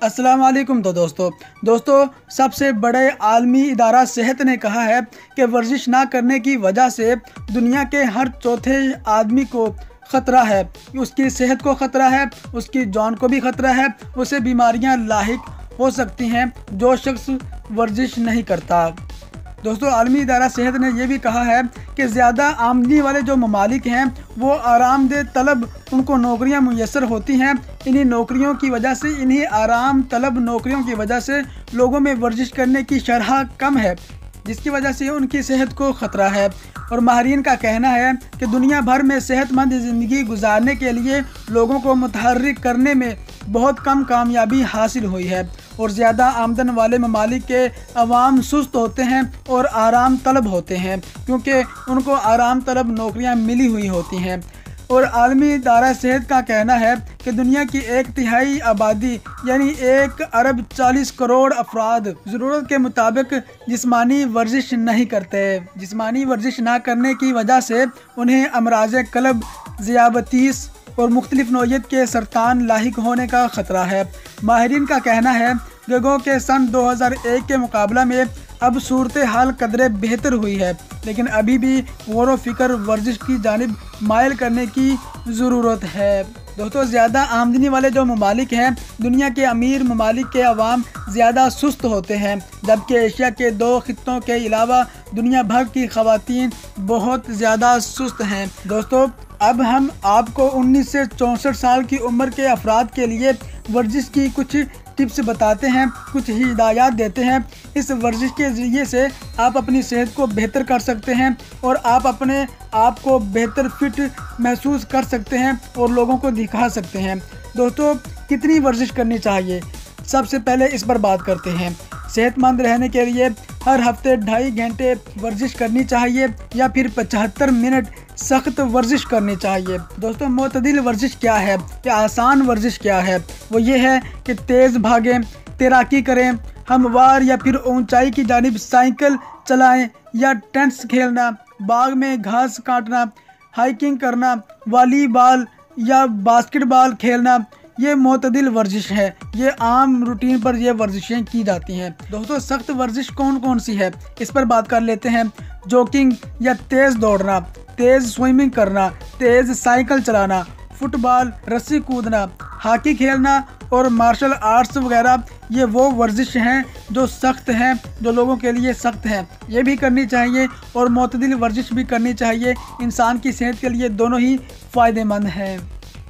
अस्सलाम वालेकुम। तो दोस्तों सबसे बड़े आलमी इदारा सेहत ने कहा है कि वर्जिश ना करने की वजह से दुनिया के हर चौथे आदमी को ख़तरा है। उसकी सेहत को ख़तरा है, उसकी जान को भी ख़तरा है, उसे बीमारियां लाहिक हो सकती हैं जो शख्स वर्जिश नहीं करता। दोस्तों आलमी इदारा सेहत ने यह भी कहा है कि ज़्यादा आमदनी वाले जो ममालिक हैं वो आरामदेह तलब उनको नौकरियां मुयसर होती हैं। इन्हीं नौकरियों की वजह से, इन्हीं आराम तलब नौकरियों की वजह से लोगों में वर्जिश करने की शरह कम है, जिसकी वजह से उनकी सेहत को ख़तरा है। और माहिरीन का कहना है कि दुनिया भर में सेहतमंद ज़िंदगी गुजारने के लिए लोगों को मुतहर्रिक करने में बहुत कम कामयाबी हासिल हुई है। और ज़्यादा आमदन वाले ममालिक के अवाम सुस्त होते हैं और आराम तलब होते हैं, क्योंकि उनको आराम तलब नौकरियां मिली हुई होती हैं। और आलमी इदारा सेहत का कहना है कि दुनिया की 1/3 आबादी यानी 1 अरब 40 करोड़ अफराद ज़रूरत के मुताबिक जिस्मानी वर्जिश नहीं करते। जिस्मानी वर्जिश ना करने की वजह से उन्हें अमराज़ क़ल्ब, ज़ियाबतीस और मुख्तलिफ नौइयत के सरतान लाहिक होने का ख़तरा है। माहिरीन का कहना है कि गो के सन 2001 के मुकाबला में अब सूरत हाल कदरे बेहतर हुई है, लेकिन अभी भी गौर व फिक्र वर्जिश की जानिब मायल करने की ज़रूरत है। दोस्तों ज़्यादा आमदनी वाले जो ममालिक हैं, दुनिया के अमीर ममालिक के अवाम ज़्यादा सुस्त होते हैं, जबकि एशिया के 2 खित्तों के अलावा दुनिया भर की ख़वातीन बहुत ज़्यादा सुस्त हैं। दोस्तों अब हम आपको 19 से 64 साल की उम्र के अफराद के लिए वर्जिश की कुछ टिप्स बताते हैं, कुछ ही हिदायत देते हैं। इस वर्जिश के ज़रिए से आप अपनी सेहत को बेहतर कर सकते हैं और आप अपने आप को बेहतर फिट महसूस कर सकते हैं और लोगों को दिखा सकते हैं। दोस्तों कितनी वर्जिश करनी चाहिए, सबसे पहले इस पर बात करते हैं। सेहतमंद रहने के लिए हर हफ्ते 2.5 घंटे वर्जिश करनी चाहिए या फिर 75 मिनट सख्त वर्जिश करनी चाहिए। दोस्तों मोतदिल वर्जिश क्या है या आसान वर्जिश क्या है? वो ये है कि तेज़ भागें, तैराकी करें, हमवार या फिर ऊंचाई की जानिब साइकिल चलाएं या टेनिस खेलना, बाग में घास काटना, हाइकिंग करना, वॉलीबॉल या बास्केटबॉल खेलना, ये मोतदिल वर्जिश है। ये आम रूटीन पर ये वर्जिशें की जाती हैं। दोस्तों सख्त वर्जिश कौन कौन सी है, इस पर बात कर लेते हैं। जॉगिंग या तेज़ दौड़ना, तेज़ स्विमिंग करना, तेज़ साइकिल चलाना, फुटबॉल, रस्सी कूदना, हॉकी खेलना और मार्शल आर्ट्स वगैरह, ये वो वर्जिश हैं जो सख्त हैं, जो लोगों के लिए सख्त हैं। ये भी करनी चाहिए और मोतदिल वर्जिश भी करनी चाहिए। इंसान की सेहत के लिए दोनों ही फ़ायदेमंद हैं।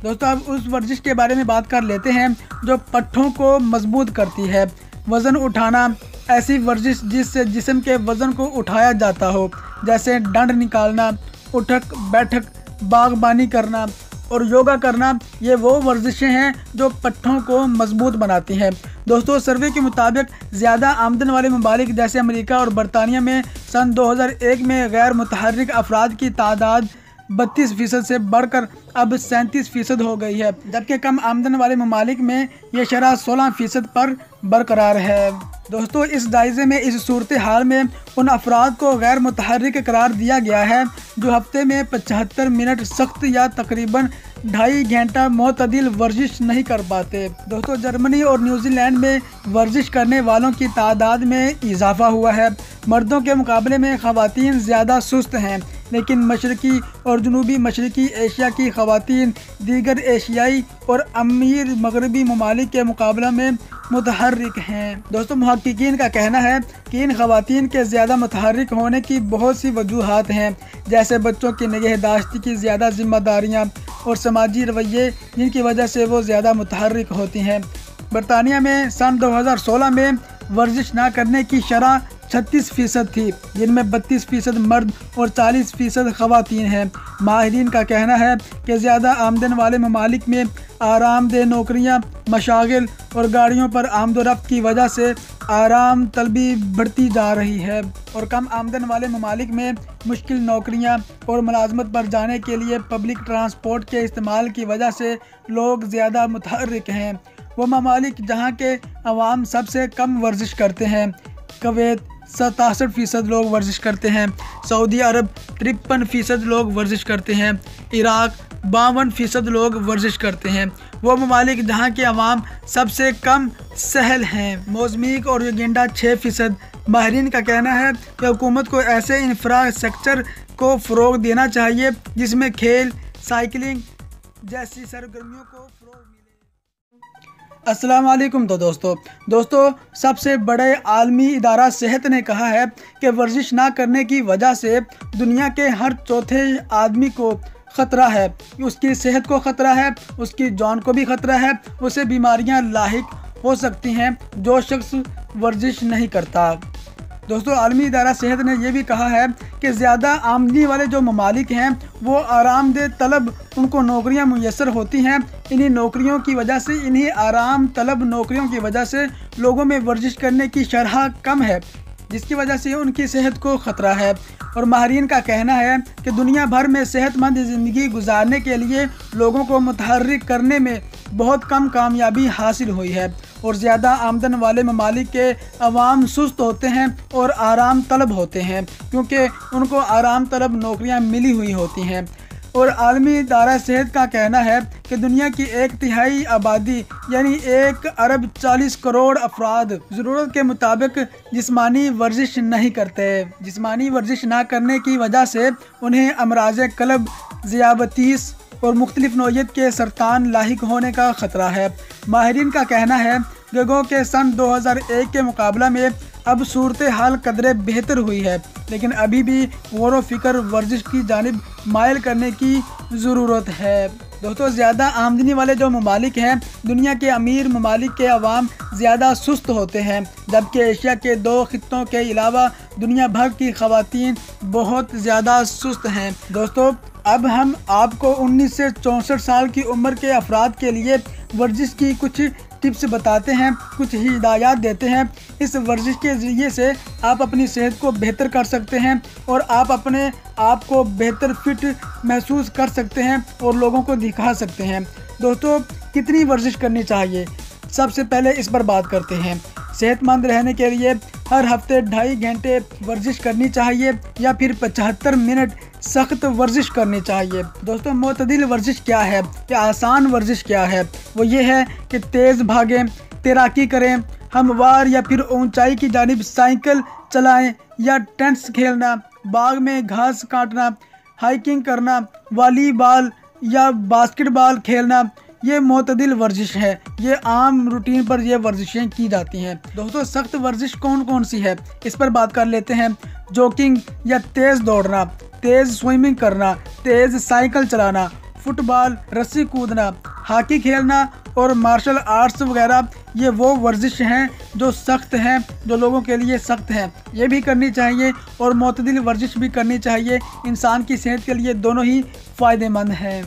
दोस्तों अब उस वर्जिश के बारे में बात कर लेते हैं जो पट्ठों को मजबूत करती है। वज़न उठाना, ऐसी वर्जिश जिससे जिस्म के वज़न को उठाया जाता हो, जैसे डंड निकालना, उठक बैठक, बागबानी करना और योगा करना, ये वो वर्जिशें हैं जो पट्ठों को मजबूत बनाती हैं। दोस्तों सर्वे के मुताबिक ज़्यादा आमदन वाले ममालिक जैसे अमेरिका और बरतानिया में सन 2001 में गैर मुतहर्रिक अफराद की तादाद 32% से बढ़कर अब 37% हो गई है, जबकि कम आमदन वाले ममालिक में ये शरह 16% पर बरकरार है। दोस्तों इस जायज़े में इस सूरत हाल में उन अफराद को गैर मुतहर्रिक करार दिया गया है जो हफ्ते में 75 मिनट सख्त या तकरीबन 2.5 घंटा मोतदिल वर्जिश नहीं कर पाते। दोस्तों जर्मनी और न्यूजीलैंड में वर्जिश करने वालों की तादाद में इजाफा हुआ है। मर्दों के मुकाबले में ख़वातीन ज़्यादा सुस्त हैं, लेकिन मशरक़ी और जनूबी मशरक़ी एशिया की ख़वातीन दीगर एशियाई और अमीर मगरबी ममालिक के मुकाबले में मुतहर्रिक हैं। दोस्तों मुहक्किकीन का कहना है कि इन ख़वातीन के ज़्यादा मुतहर्रिक होने की बहुत सी वजूहात हैं, जैसे बच्चों की निगहदाश्ती की ज़्यादा जिम्मेदारियाँ और समाजी रवैये, जिनकी वजह से वो ज़्यादा मुतहर्रिक होती हैं। बरतानिया में सन 2016 में वर्जिश ना करने की शरह 36% थी, जिनमें 32% मर्द और 40% ख़वातीन हैं। माहिरीन का कहना है कि ज़्यादा आमदन वाले ममालिक में आरामदेह नौकरियां, मशागिल और गाड़ियों पर आमदोरफ्त की वजह से आराम तलबी बढ़ती जा रही है और कम आमदन वाले ममालिक में मुश्किल नौकरियां और मुलाजमत पर जाने के लिए पब्लिक ट्रांसपोर्ट के इस्तेमाल की वजह से लोग ज़्यादा मुतहर्रिक हैं। वो ममालिक जहाँ के अवाम सबसे कम वर्जिश करते हैं, कुवैत, 67% लोग वर्जिश करते हैं। सऊदी अरब 53% लोग वर्जिश करते हैं। इराक 52% लोग वर्जिश करते हैं। वो ममालिक जहाँ के अवाम सबसे कम सहल हैं। मोज़म्बिक और युगांडा 6%। माहिरीन का कहना है कि हुकूमत को ऐसे इंफ्रास्ट्रक्चर को फ़रोग देना चाहिए जिसमें खेल, साइकिलिंग जैसी सरगर्मियों को फ़रोग मिले। अस्सलाम वालेकुम। तो दोस्तों सबसे बड़े आलमी इदारा सेहत ने कहा है कि वर्जिश ना करने की वजह से दुनिया के हर चौथे आदमी को ख़तरा है। उसकी सेहत को ख़तरा है, उसकी जान को भी ख़तरा है, उसे बीमारियां लाहिक हो सकती हैं जो शख्स वर्जिश नहीं करता। दोस्तों आलमी इदारा सेहत ने यह भी कहा है कि ज़्यादा आमदनी वाले जो ममालिक हैं वो आरामदेह तलब उनको नौकरियां मुयसर होती हैं। इन्हीं नौकरियों की वजह से, इन्हीं आराम तलब नौकरियों की वजह से लोगों में वर्जिश करने की शरह कम है, जिसकी वजह से उनकी सेहत को ख़तरा है। और माहिरीन का कहना है कि दुनिया भर में सेहतमंद ज़िंदगी गुजारने के लिए लोगों को मुतहर्रिक करने में बहुत कम कामयाबी हासिल हुई है। और ज़्यादा आमदन वाले ममालिक के अवाम सुस्त होते हैं और आराम तलब होते हैं, क्योंकि उनको आराम तलब नौकरियां मिली हुई होती हैं। और आलमी इदारा सेहत का कहना है कि दुनिया की 1/3 आबादी यानी 1 अरब 40 करोड़ अफराद ज़रूरत के मुताबिक जिस्मानी वर्जिश नहीं करते। जिस्मानी वर्जिश ना करने की वजह से उन्हें अमराज़ क़ल्ब, ज़ियाबतीस और मुख्तलिफ नौइयत के सरतान लाहिक होने का ख़तरा है। माहिरीन का कहना है कि गो के सन 2001 के मुकाबला में अब सूरत हाल कदरे बेहतर हुई है, लेकिन अभी भी गौर व फिक्र वर्जिश की जानिब मायल करने की ज़रूरत है। दोस्तों ज़्यादा आमदनी वाले जो ममालिक हैं, दुनिया के अमीर ममालिक के अवाम ज़्यादा सुस्त होते हैं, जबकि एशिया के 2 खित्तों के अलावा दुनिया भर की ख़वातीन बहुत ज़्यादा सुस्त हैं। दोस्तों अब हम आपको 19 से 64 साल की उम्र के अफराद के लिए वर्जिश की कुछ टिप्स बताते हैं, कुछ हिदायत देते हैं। इस वर्जिश के ज़रिए से आप अपनी सेहत को बेहतर कर सकते हैं और आप अपने आप को बेहतर फिट महसूस कर सकते हैं और लोगों को दिखा सकते हैं। दोस्तों कितनी वर्जिश करनी चाहिए, सबसे पहले इस पर बात करते हैं। सेहतमंद रहने के लिए हर हफ्ते 2.5 घंटे वर्जिश करनी चाहिए या फिर 75 मिनट सख्त वर्जिश करनी चाहिए। दोस्तों मोतदिल वर्जिश क्या है या आसान वर्जिश क्या है? वो ये है कि तेज़ भागें, तैराकी करें, हमवार या फिर ऊंचाई की जानिब साइकिल चलाएं या टेनिस खेलना, बाग में घास काटना, हाइकिंग करना, वॉलीबॉल या बास्केटबॉल खेलना, ये मोतदिल वर्जिश है। ये आम रूटीन पर ये वर्जिशें की जाती हैं। दोस्तों सख्त वर्जिश कौन कौन सी है, इस पर बात कर लेते हैं। जॉगिंग या तेज़ दौड़ना, तेज़ स्विमिंग करना, तेज़ साइकिल चलाना, फुटबॉल, रस्सी कूदना, हॉकी खेलना और मार्शल आर्ट्स वगैरह, ये वो वर्जिश हैं जो सख्त हैं, जो लोगों के लिए सख्त हैं। ये भी करनी चाहिए और मोतदिल वर्जिश भी करनी चाहिए। इंसान की सेहत के लिए दोनों ही फ़ायदेमंद हैं।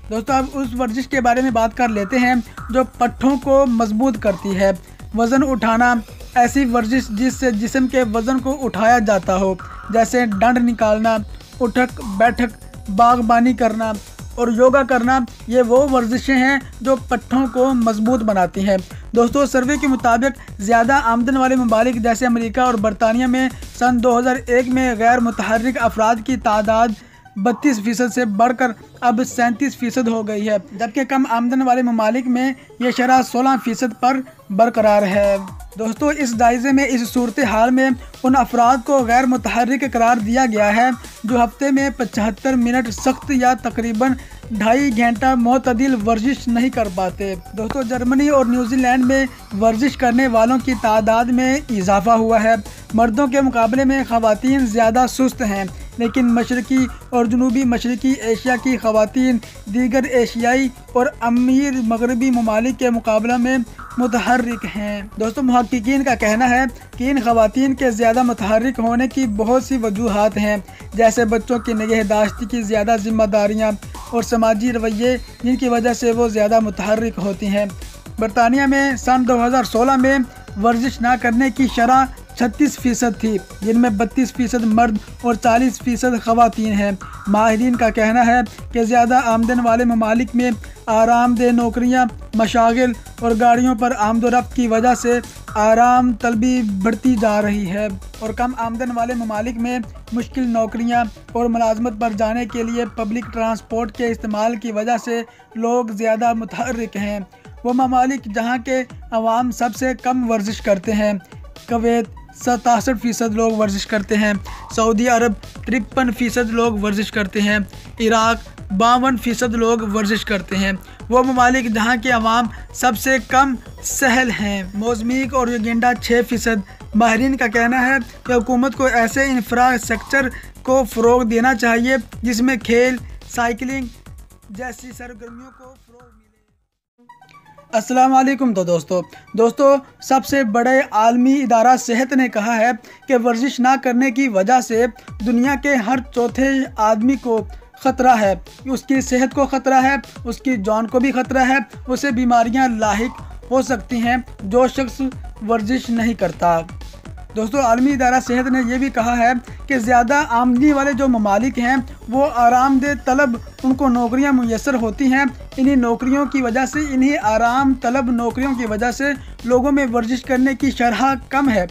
दोस्तों अब उस वर्जिश के बारे में बात कर लेते हैं जो पट्ठों को मजबूत करती है। वज़न उठाना, ऐसी वर्जिश जिससे जिस्म के वज़न को उठाया जाता हो, जैसे डंड निकालना, उठक बैठक, बागबानी करना और योगा करना, ये वो वर्जिशें हैं जो पट्ठों को मजबूत बनाती हैं। दोस्तों सर्वे के मुताबिक ज़्यादा आमदन वाले ममालिक जैसे अमेरिका और बरतानिया में सन 2001 में गैर मुतहर्रिक अफराद की तादाद 32% से बढ़कर अब 37% हो गई है, जबकि कम आमदन वाले ममालिक में ये शरह 16% पर बरकरार है। दोस्तों इस जायज़े में इस सूरत हाल में उन अफराद को गैर मुतहर्रिक करार दिया गया है जो हफ्ते में 75 मिनट सख्त या तकरीबन 2.5 घंटा मोतदिल वर्जिश नहीं कर पाते। दोस्तों जर्मनी और न्यूजीलैंड में वर्जिश करने वालों की तादाद में इजाफा हुआ है। मर्दों के मुकाबले में ख़वातीन ज़्यादा सुस्त हैं, लेकिन मशरक़ी और जनूबी मशरक़ी एशिया की ख़वातीन दीगर एशियाई और अमीर मगरबी ममालिक के मुकाबले में मुतहर्रिक हैं। दोस्तों मुहक्किकीन का कहना है कि इन ख़वातीन के ज़्यादा मुतहर्रिक होने की बहुत सी वजूहात हैं, जैसे बच्चों की निगहदाश्ती की ज़्यादा जिम्मेदारियाँ और समाजी रवैये, जिनकी वजह से वो ज़्यादा मुतहर्रिक होती हैं। बरतानिया में सन 2016 में वर्जिश ना करने की शरह 36% थी, जिनमें 32% मर्द और 40% ख़वातीन हैं। माहिरीन का कहना है कि ज़्यादा आमदन वाले ममालिक में आरामदेह नौकरियां, मशागिल और गाड़ियों पर आमदोरफ्त की वजह से आराम तलबी बढ़ती जा रही है और कम आमदन वाले ममालिक में मुश्किल नौकरियां और मुलाजमत पर जाने के लिए पब्लिक ट्रांसपोर्ट के इस्तेमाल की वजह से लोग ज़्यादा मुतहर्रिक हैं। वो ममालिक जहाँ के अवाम सबसे कम वर्जिश करते हैं, कुवैत 67% लोग वर्जिश करते हैं, सऊदी अरब 53% लोग वर्जिश करते हैं, इराक 52% लोग वर्जिश करते हैं। वो ममालिक जहाँ के अवाम सबसे कम सहल हैं, मोज़म्बिक और युगांडा 6%। माहिरीन का कहना है कि हुकूमत को ऐसे इंफ्रास्ट्रक्चर को फ़रोग़ देना चाहिए जिसमें खेल, साइकिलिंग जैसी सरगर्मियों को फ़रोग़ मिले। अस्सलाम वालेकुम। तो दोस्तों सबसे बड़े आलमी इदारा सेहत ने कहा है कि वर्जिश ना करने की वजह से दुनिया के हर चौथे आदमी को ख़तरा है। उसकी सेहत को ख़तरा है, उसकी जान को भी ख़तरा है, उसे बीमारियां लाहिक हो सकती हैं जो शख्स वर्जिश नहीं करता। दोस्तों आलमी इदारा सेहत ने यह भी कहा है कि ज़्यादा आमदनी वाले जो ममालिक हैं वो आरामदेह तलब उनको नौकरियां मुयस्सर होती हैं। इन्हीं नौकरियों की वजह से, इन्हीं आराम तलब नौकरियों की वजह से लोगों में वर्जिश करने की शरह कम है,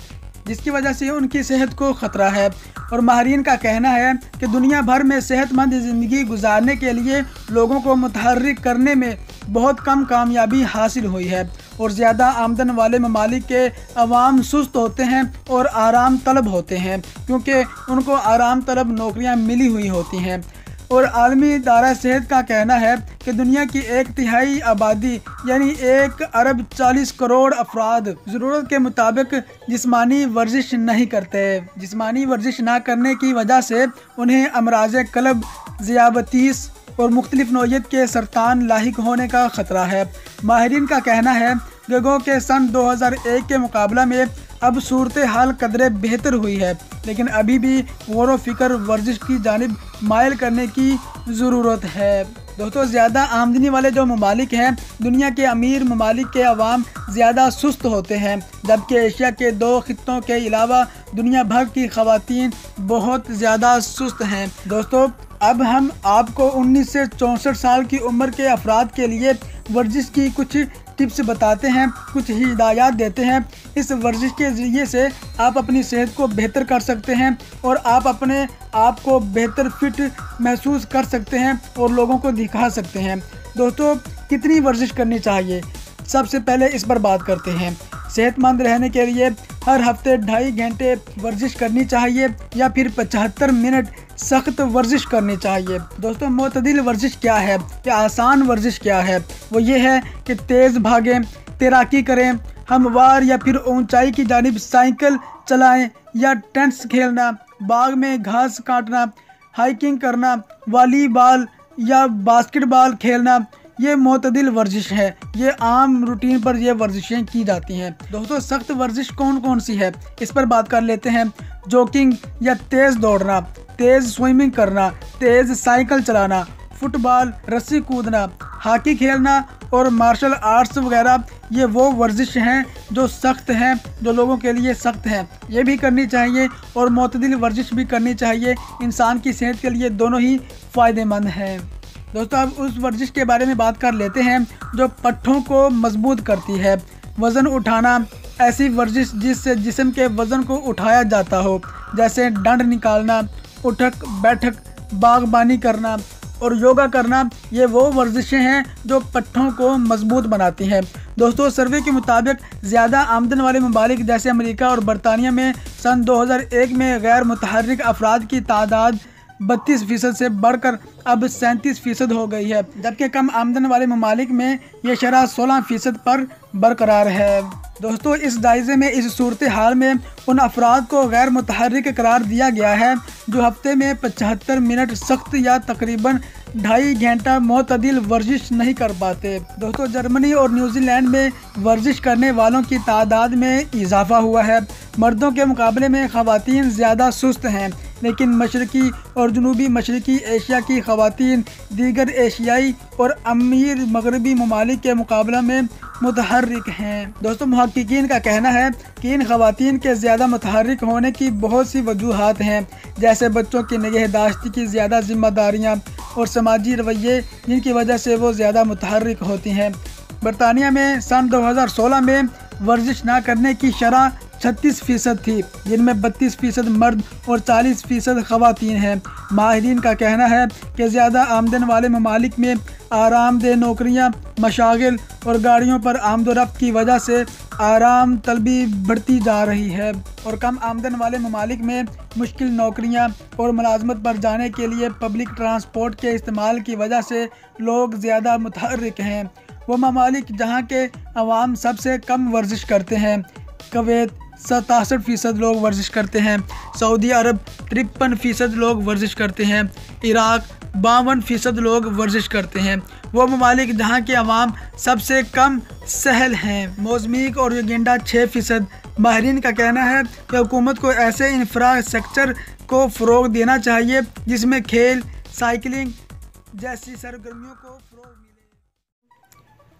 जिसकी वजह से उनकी सेहत को ख़तरा है। और माहिरीन का कहना है कि दुनिया भर में सेहतमंद ज़िंदगी गुजारने के लिए लोगों को मुतहर्रिक करने में बहुत कम कामयाबी हासिल हुई है और ज़्यादा आमदन वाले ममालिक के अवाम सुस्त होते हैं और आराम तलब होते हैं क्योंकि उनको आराम तलब नौकरियां मिली हुई होती हैं। और आलमी इदारा सेहत का कहना है कि दुनिया की 1/3 आबादी यानी 1 अरब 40 करोड़ अफराद ज़रूरत के मुताबिक जिस्मानी वर्जिश नहीं करते। जिस्मानी वर्जिश ना करने की वजह से उन्हें अमराज़ क़ल्ब, ज़ियाबतीस और मुख्तलिफ नौइयत के सरतान लाहिक होने का ख़तरा है। माहिरीन का कहना है कि गो के सन 2001 के मुकाबला में अब सूरत हाल कदरे बेहतर हुई है, लेकिन अभी भी गौर व फिक्र वर्जिश की जानिब मायल करने की ज़रूरत है। दोस्तों ज़्यादा आमदनी वाले जो ममालिक हैं, दुनिया के अमीर ममालिक के अवाम ज़्यादा सुस्त होते हैं, जबकि एशिया के 2 खित्तों के अलावा दुनिया भर की ख़वातीन बहुत ज़्यादा सुस्त हैं। दोस्तों अब हम आपको 19 से 64 साल की उम्र के अफराद के लिए वर्जिश की कुछ टिप्स बताते हैं, कुछ ही हिदायत देते हैं। इस वर्जिश के ज़रिए से आप अपनी सेहत को बेहतर कर सकते हैं और आप अपने आप को बेहतर फिट महसूस कर सकते हैं और लोगों को दिखा सकते हैं। दोस्तों कितनी वर्जिश करनी चाहिए, सबसे पहले इस पर बात करते हैं। सेहतमंद रहने के लिए हर हफ्ते 2.5 घंटे वर्जिश करनी चाहिए या फिर 75 मिनट सख्त वर्जिश करनी चाहिए। दोस्तों मोतदिल वर्जिश क्या है या आसान वर्जिश क्या है? वो ये है कि तेज़ भागें, तैराकी करें, हमवार या फिर ऊंचाई की जानिब साइकिल चलाएं या टेनिस खेलना, बाग में घास काटना, हाइकिंग करना, वॉलीबॉल या बास्केटबॉल खेलना, ये मोतदिल वर्जिश है। ये आम रूटीन पर ये वर्जिशें की जाती हैं। दोस्तों सख्त वर्जिश कौन कौन सी है, इस पर बात कर लेते हैं। जॉगिंग या तेज़ दौड़ना, तेज़ स्विमिंग करना, तेज़ साइकिल चलाना, फुटबॉल, रस्सी कूदना, हॉकी खेलना और मार्शल आर्ट्स वगैरह, ये वो वर्जिश हैं जो सख्त हैं, जो लोगों के लिए सख्त हैं। ये भी करनी चाहिए और मोतदिल वर्जिश भी करनी चाहिए। इंसान की सेहत के लिए दोनों ही फ़ायदेमंद हैं। दोस्तों अब उस वर्जिश के बारे में बात कर लेते हैं जो पट्ठों को मजबूत करती है। वज़न उठाना, ऐसी वर्जिश जिससे जिस्म के वज़न को उठाया जाता हो, जैसे डंड निकालना, उठक बैठक, बागबानी करना और योगा करना, ये वो वर्जिशें हैं जो पट्ठों को मजबूत बनाती हैं। दोस्तों सर्वे के मुताबिक ज़्यादा आमदन वाले ममालिक जैसे अमेरिका और बरतानिया में सन 2001 में गैर मुतहर्रिक अफराद की तादाद 32% से बढ़कर अब 37% हो गई है, जबकि कम आमदन वाले ममालिक में ये शरह 16% पर बरकरार है। दोस्तों इस जायज़े में इस सूरत हाल में उन अफराद को गैर मुतहर्रिक करार दिया गया है जो हफ्ते में 75 मिनट सख्त या तकरीबन 2.5 घंटा मोतदिल वर्जिश नहीं कर पाते। दोस्तों जर्मनी और न्यूजीलैंड में वर्जिश करने वालों की तादाद में इजाफा हुआ है। मर्दों के मुकाबले में ख़वातीन ज़्यादा सुस्त हैं। लेकिन मशरक़ी और जनूबी मशरक़ी एशिया की ख़वातीन दीगर एशियाई और अमीर मगरबी ममालिक के मुकाबला में मुतहर्रिक हैं। दोस्तों, मुहक्किकीन का कहना है कि इन ख़वातीन के ज़्यादा मुतहर्रिक होने की बहुत सी वजूहात हैं, जैसे बच्चों की निगहदाश्त की ज़्यादा जिम्मेदारियाँ और समाजी रवैये, जिनकी वजह से वो ज़्यादा मुतहर्रिक होती हैं। बरतानिया में सन 2016 में वर्जिश ना करने की शरह 36% थी, जिनमें 32% मर्द और 40% ख़वातीन हैं। माहिरीन का कहना है कि ज़्यादा आमदन वाले ममालिक में आरामदेह नौकरियां, मशागिल और गाड़ियों पर आमदोरफ्त की वजह से आराम तलबी बढ़ती जा रही है, और कम आमदन वाले ममालिक में मुश्किल नौकरियां और मुलाजमत पर जाने के लिए पब्लिक ट्रांसपोर्ट के इस्तेमाल की वजह से लोग ज़्यादा मुतहर्रिक हैं। वो ममालिक जहाँ के अवाम सबसे कम वर्जिश करते हैं: कुवैत 67% लोग वर्जिश करते हैं, सऊदी अरब 53% लोग वर्जिश करते हैं, इराक 52% लोग वर्जिश करते हैं। वो ममालिक जहाँ के अवाम सबसे कम सहल हैं: मोज़म्बिक और युगांडा 6%। माहिरीन का कहना है कि हुकूमत को ऐसे इंफ्रास्ट्रक्चर को फ़रोग़ देना चाहिए जिसमें खेल, साइकिलिंग जैसी सरगर्मियों को फ़रोग़ मिले।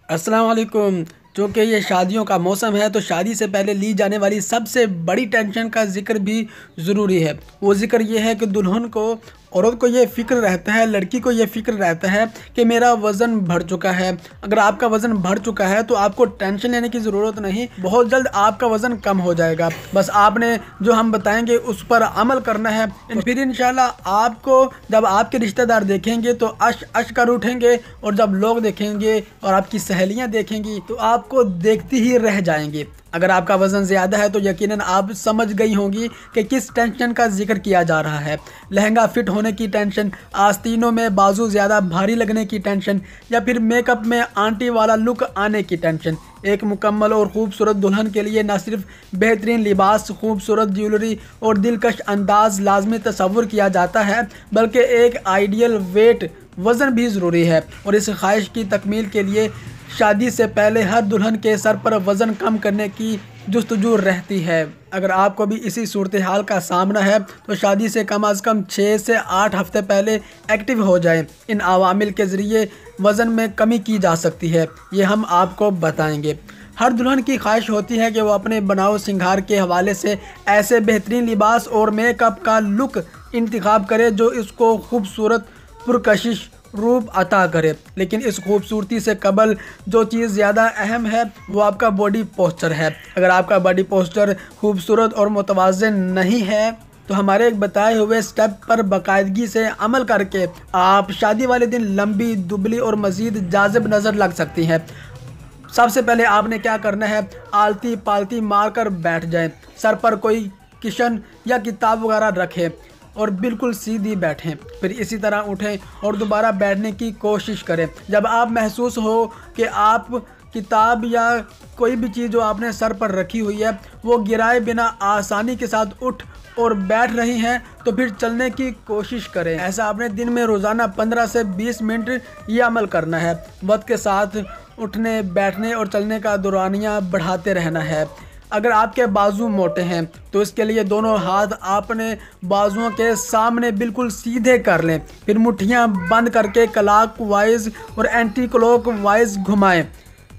अस्सलाम वालेकुम। चूँकि ये शादियों का मौसम है तो शादी से पहले ली जाने वाली सबसे बड़ी टेंशन का जिक्र भी ज़रूरी है। वो जिक्र ये है कि दुल्हन को, औरत को ये फ़िक्र रहता है, लड़की को ये फ़िक्र रहता है कि मेरा वज़न बढ़ चुका है। अगर आपका वज़न बढ़ चुका है तो आपको टेंशन लेने की ज़रूरत नहीं, बहुत जल्द आपका वज़न कम हो जाएगा। बस आपने जो हम बताएंगे उस पर अमल करना है। फिर इंशाल्लाह आपको जब आपके रिश्तेदार देखेंगे तो अश कर उठेंगे, और जब लोग देखेंगे और आपकी सहेलियाँ देखेंगी तो आपको देखती ही रह जाएंगी। अगर आपका वज़न ज़्यादा है तो यकीनन आप समझ गई होंगी कि किस टेंशन का जिक्र किया जा रहा है। लहंगा फिट होने की टेंशन, आस्तीनों में बाजू ज़्यादा भारी लगने की टेंशन, या फिर मेकअप में आंटी वाला लुक आने की टेंशन। एक मुकम्मल और ख़ूबसूरत दुल्हन के लिए न सिर्फ बेहतरीन लिबास, खूबसूरत ज्वेलरी और दिलकश अंदाज लाजमी तस्वुर किया जाता है, बल्कि एक आइडियल वेट वज़न भी ज़रूरी है। और इस ख्वाहिश की तकमील के लिए शादी से पहले हर दुल्हन के सर पर वज़न कम करने की जुस्तजू रहती है। अगर आपको भी इसी सूरत हाल का सामना है तो शादी से कम 6 से 8 हफ्ते पहले एक्टिव हो जाएं। इन अवामिल के ज़रिए वज़न में कमी की जा सकती है, ये हम आपको बताएंगे। हर दुल्हन की ख्वाहिश होती है कि वो अपने बनाव सिंगार के हवाले से ऐसे बेहतरीन लिबास और मेकअप का लुक इंतखाब करे जो इसको खूबसूरत पुरकशिश रूप अता करे। लेकिन इस खूबसूरती से कबल जो चीज़ ज़्यादा अहम है वो आपका बॉडी पोस्चर है। अगर आपका बॉडी पोस्चर खूबसूरत और मुतवाज़िन नहीं है तो हमारे एक बताए हुए स्टेप पर बाकायदगी से अमल करके आप शादी वाले दिन लंबी, दुबली और मज़ीद जाज़िब नज़र लग सकती हैं। सबसे पहले आपने क्या करना है, आलती पालती मार कर बैठ जाएँ, सर पर कोई किशन या किताब वगैरह रखें और बिल्कुल सीधी बैठें। फिर इसी तरह उठें और दोबारा बैठने की कोशिश करें। जब आप महसूस हो कि आप किताब या कोई भी चीज़ जो आपने सर पर रखी हुई है वो गिराए बिना आसानी के साथ उठ और बैठ रही हैं तो फिर चलने की कोशिश करें। ऐसा आपने दिन में रोज़ाना 15 से 20 मिनट ये अमल करना है। वक्त के साथ उठने, बैठने और चलने का दौरानिया बढ़ाते रहना है। अगर आपके बाजू मोटे हैं तो इसके लिए दोनों हाथ आपने बाजुओं के सामने बिल्कुल सीधे कर लें। फिर मुट्ठियां बंद करके क्लॉक वाइज और एंटी क्लॉक वाइज घुमाएं।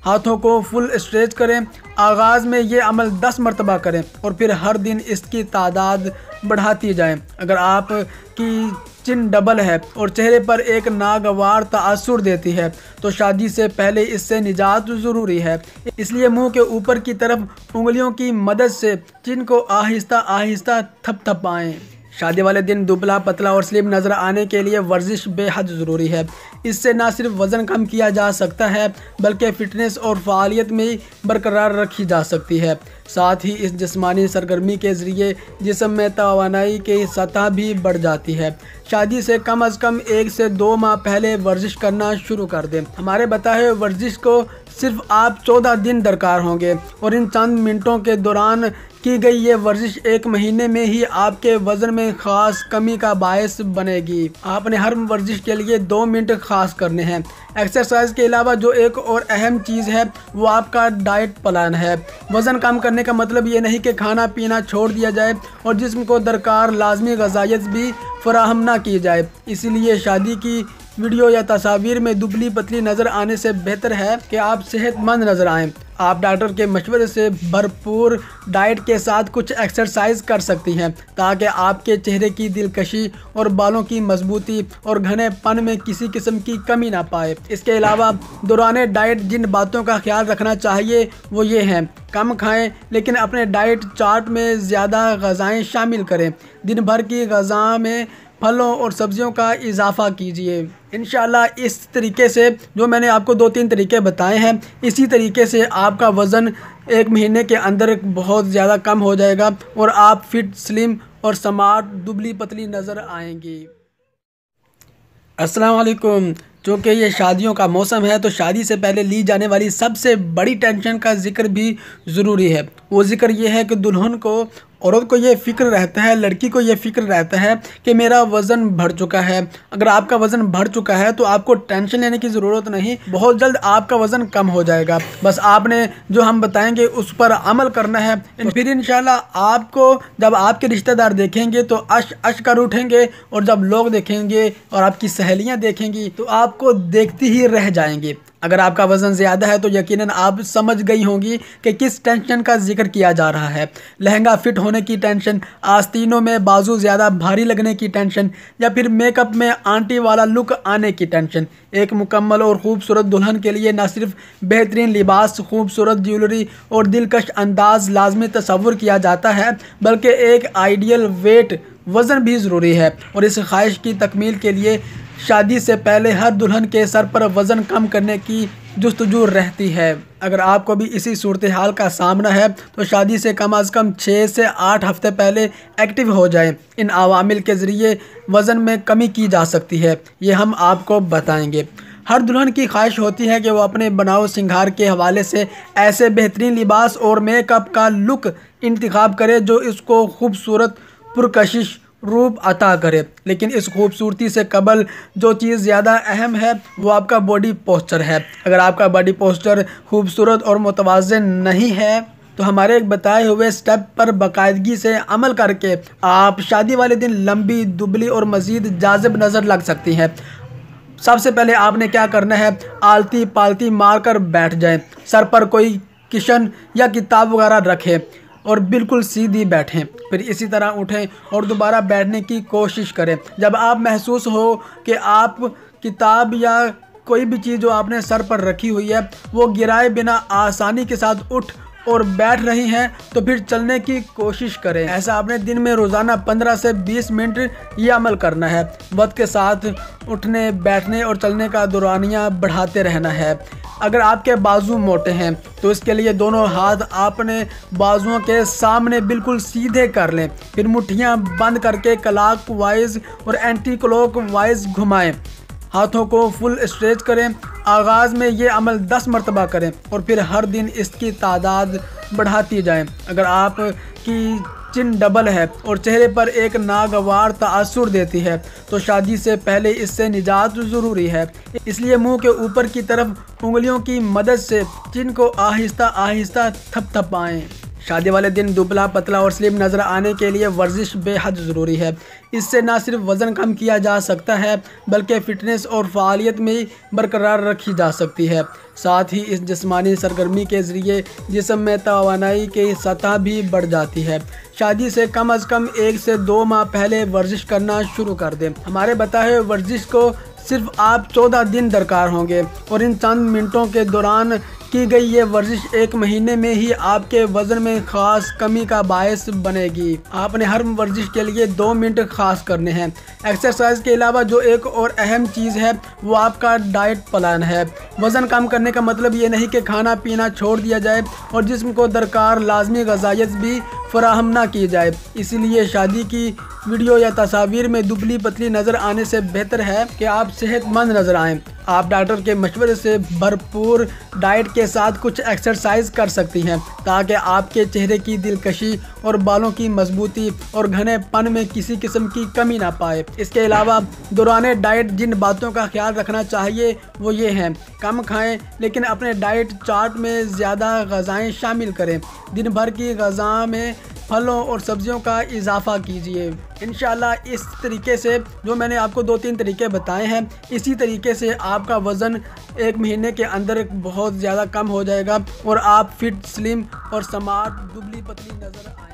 हाथों को फुल स्ट्रेच करें। आगाज़ में ये अमल 10 मरतबा करें और फिर हर दिन इसकी तादाद बढ़ाती जाएं। अगर आपकी चिन डबल है और चेहरे पर एक नागवार तासुर देती है तो शादी से पहले इससे निजात ज़रूरी है। इसलिए मुंह के ऊपर की तरफ उंगलियों की मदद से चिन को आहिस्ता आहिस्ता थपथपाएं। शादी वाले दिन दुबला पतला और स्लिम नज़र आने के लिए वर्जिश बेहद ज़रूरी है। इससे ना सिर्फ वज़न कम किया जा सकता है बल्कि फ़िटनेस और फ़ालियत में बरकरार रखी जा सकती है। साथ ही इस जिस्मानी सरगर्मी के ज़रिए जिस्म में तवानाई की सतह भी बढ़ जाती है। शादी से कम 1 से 2 माह पहले वर्जिश करना शुरू कर दें। हमारे बताए हुए वर्जिश को सिर्फ आप 14 दिन दरकार होंगे और इन चंद मिनटों के दौरान की गई ये वर्जिश 1 महीने में ही आपके वज़न में ख़ास कमी का बायस बनेगी। आपने हर वर्जिश के लिए 2 मिनट ख़ास करने हैं। एक्सरसाइज के अलावा जो एक और अहम चीज़ है वो आपका डाइट प्लान है। वज़न कम करने का मतलब ये नहीं कि खाना पीना छोड़ दिया जाए और जिस्म को दरकार लाजमी ग़िज़ाइयत भी फराहम ना की जाए। इसीलिए शादी की वीडियो या तस्वीर में दुबली पतली नज़र आने से बेहतर है कि आप सेहतमंद नज़र आएं। आप डॉक्टर के मशवरे से भरपूर डाइट के साथ कुछ एक्सरसाइज कर सकती हैं ताकि आपके चेहरे की दिलकशी और बालों की मजबूती और घनेपन में किसी किस्म की कमी ना पाए। इसके अलावा दौरान डाइट जिन बातों का ख्याल रखना चाहिए वो ये हैं: कम खाएं लेकिन अपने डाइट चार्ट में ज़्यादा ग़िज़ाएँ शामिल करें। दिन भर की ग़िज़ा में फलों और सब्जियों का इजाफा कीजिए। इंशाल्लाह इस तरीके से जो मैंने आपको 2-3 तरीके बताए हैं, इसी तरीके से आपका वज़न 1 महीने के अंदर बहुत ज़्यादा कम हो जाएगा और आप फिट, स्लिम और स्मार्ट दुबली पतली नज़र आएंगी। अस्सलाम वालेकुम। चूँकि ये शादियों का मौसम है तो शादी से पहले ली जाने वाली सबसे बड़ी टेंशन का जिक्र भी ज़रूरी है। वो जिक्र ये है कि दुल्हन को, औरत को ये फ़िक्र रहता है, लड़की को ये फ़िक्र रहता है कि मेरा वज़न बढ़ चुका है। अगर आपका वज़न बढ़ चुका है तो आपको टेंशन लेने की ज़रूरत नहीं, बहुत जल्द आपका वज़न कम हो जाएगा। बस आपने जो हम बताएंगे उस पर अमल करना है। फिर इंशाल्लाह आपको जब आपके रिश्तेदार देखेंगे तो अश कर उठेंगे और जब लोग देखेंगे और आपकी सहेलियाँ देखेंगी तो आपको देखती ही रह जाएंगी। अगर आपका वज़न ज़्यादा है तो यकीनन आप समझ गई होंगी कि किस टेंशन का जिक्र किया जा रहा है। लहंगा फिट होने की टेंशन, आस्तीनों में बाजू ज़्यादा भारी लगने की टेंशन, या फिर मेकअप में आंटी वाला लुक आने की टेंशन। एक मुकम्मल और ख़ूबसूरत दुल्हन के लिए न सिर्फ बेहतरीन लिबास, खूबसूरत ज्वेलरी और दिलकश अंदाज लाजमी तस्वुर किया जाता है, बल्कि एक आइडियल वेट वज़न भी ज़रूरी है। और इस ख्वाहिश की तकमील के लिए शादी से पहले हर दुल्हन के सर पर वज़न कम करने की जुस्तजू रहती है। अगर आपको भी इसी सूरत हाल का सामना है तो शादी से कम 6 से 8 हफ्ते पहले एक्टिव हो जाएं। इन अवामिल के ज़रिए वज़न में कमी की जा सकती है, ये हम आपको बताएंगे। हर दुल्हन की ख्वाहिश होती है कि वो अपने बनाव सिंगार के हवाले से ऐसे बेहतरीन लिबास और मेकअप का लुक इंतखाब करे जो इसको खूबसूरत पुरकशिश रूप अता करे। लेकिन इस खूबसूरती से कबल जो चीज़ ज़्यादा अहम है वो आपका बॉडी पोस्चर है। अगर आपका बॉडी पोस्चर खूबसूरत और मुतवाज़िन नहीं है तो हमारे एक बताए हुए स्टेप पर बाकायदगी से अमल करके आप शादी वाले दिन लंबी, दुबली और मज़ीद जाज़िब नज़र लग सकती हैं। सबसे पहले आपने क्या करना है, आलती पालती मार कर बैठ जाएँ। सर पर कोई किशन या किताब वगैरह रखें और बिल्कुल सीधी बैठें। फिर इसी तरह उठें और दोबारा बैठने की कोशिश करें। जब आप महसूस हो कि आप किताब या कोई भी चीज़ जो आपने सर पर रखी हुई है वो गिराए बिना आसानी के साथ उठ और बैठ रही हैं तो फिर चलने की कोशिश करें। ऐसा आपने दिन में रोज़ाना 15 से 20 मिनट ये अमल करना है। वक्त के साथ उठने, बैठने और चलने का दौरानिया बढ़ाते रहना है। अगर आपके बाजू मोटे हैं तो इसके लिए दोनों हाथ आपने बाजुओं के सामने बिल्कुल सीधे कर लें। फिर मुट्ठियां बंद करके क्लॉक वाइज और एंटी क्लॉक वाइज घुमाएं। हाथों को फुल स्ट्रेच करें। आगाज़ में ये अमल 10 मरतबा करें और फिर हर दिन इसकी तादाद बढ़ाती जाएं। अगर आपकी चिन डबल है और चेहरे पर एक नागवार तासुर देती है तो शादी से पहले इससे निजात ज़रूरी है। इसलिए मुंह के ऊपर की तरफ उंगलियों की मदद से चिन को आहिस्ता आहिस्ता थपथपाएं। शादी वाले दिन दुबला पतला और स्लिम नज़र आने के लिए वर्जिश बेहद ज़रूरी है। इससे न सिर्फ वज़न कम किया जा सकता है बल्कि फ़िटनेस और फ़ालियत में बरकरार रखी जा सकती है। साथ ही इस जिस्मानी सरगर्मी के ज़रिए जिस्म में तवानाई की सतह भी बढ़ जाती है। शादी से कम 1 से 2 माह पहले वर्जिश करना शुरू कर दें। हमारे बताए हुए वर्जिश को सिर्फ आप 14 दिन दरकार होंगे और इन चंद मिनटों के दौरान की गई ये वर्जिश 1 महीने में ही आपके वज़न में ख़ास कमी का बायस बनेगी। आपने हर वर्जिश के लिए 2 मिनट ख़ास करने हैं। एक्सरसाइज के अलावा जो एक और अहम चीज़ है वो आपका डाइट प्लान है। वज़न कम करने का मतलब ये नहीं कि खाना पीना छोड़ दिया जाए और जिस्म को दरकार लाजमी ग़िज़ाइयत भी फराहम ना की जाए। इसीलिए शादी की वीडियो या तस्वीर में दुबली पतली नज़र आने से बेहतर है कि आप सेहतमंद नज़र आएं। आप डॉक्टर के मशवरे से भरपूर डाइट के साथ कुछ एक्सरसाइज कर सकती हैं ताकि आपके चेहरे की दिलकशी और बालों की मजबूती और घनेपन में किसी किस्म की कमी ना पाए। इसके अलावा दौरान डाइट जिन बातों का ख्याल रखना चाहिए वो ये हैं: कम खाएं लेकिन अपने डाइट चार्ट में ज़्यादा ग़िज़ाएँ शामिल करें। दिन भर की ग़िज़ा में फलों और सब्जियों का इजाफा कीजिए। इंशाल्लाह इस तरीके से जो मैंने आपको 2-3 तरीके बताए हैं, इसी तरीके से आपका वज़न 1 महीने के अंदर बहुत ज़्यादा कम हो जाएगा और आप फिट, स्लिम और स्मार्ट दुबली पतली नज़र आएंगे।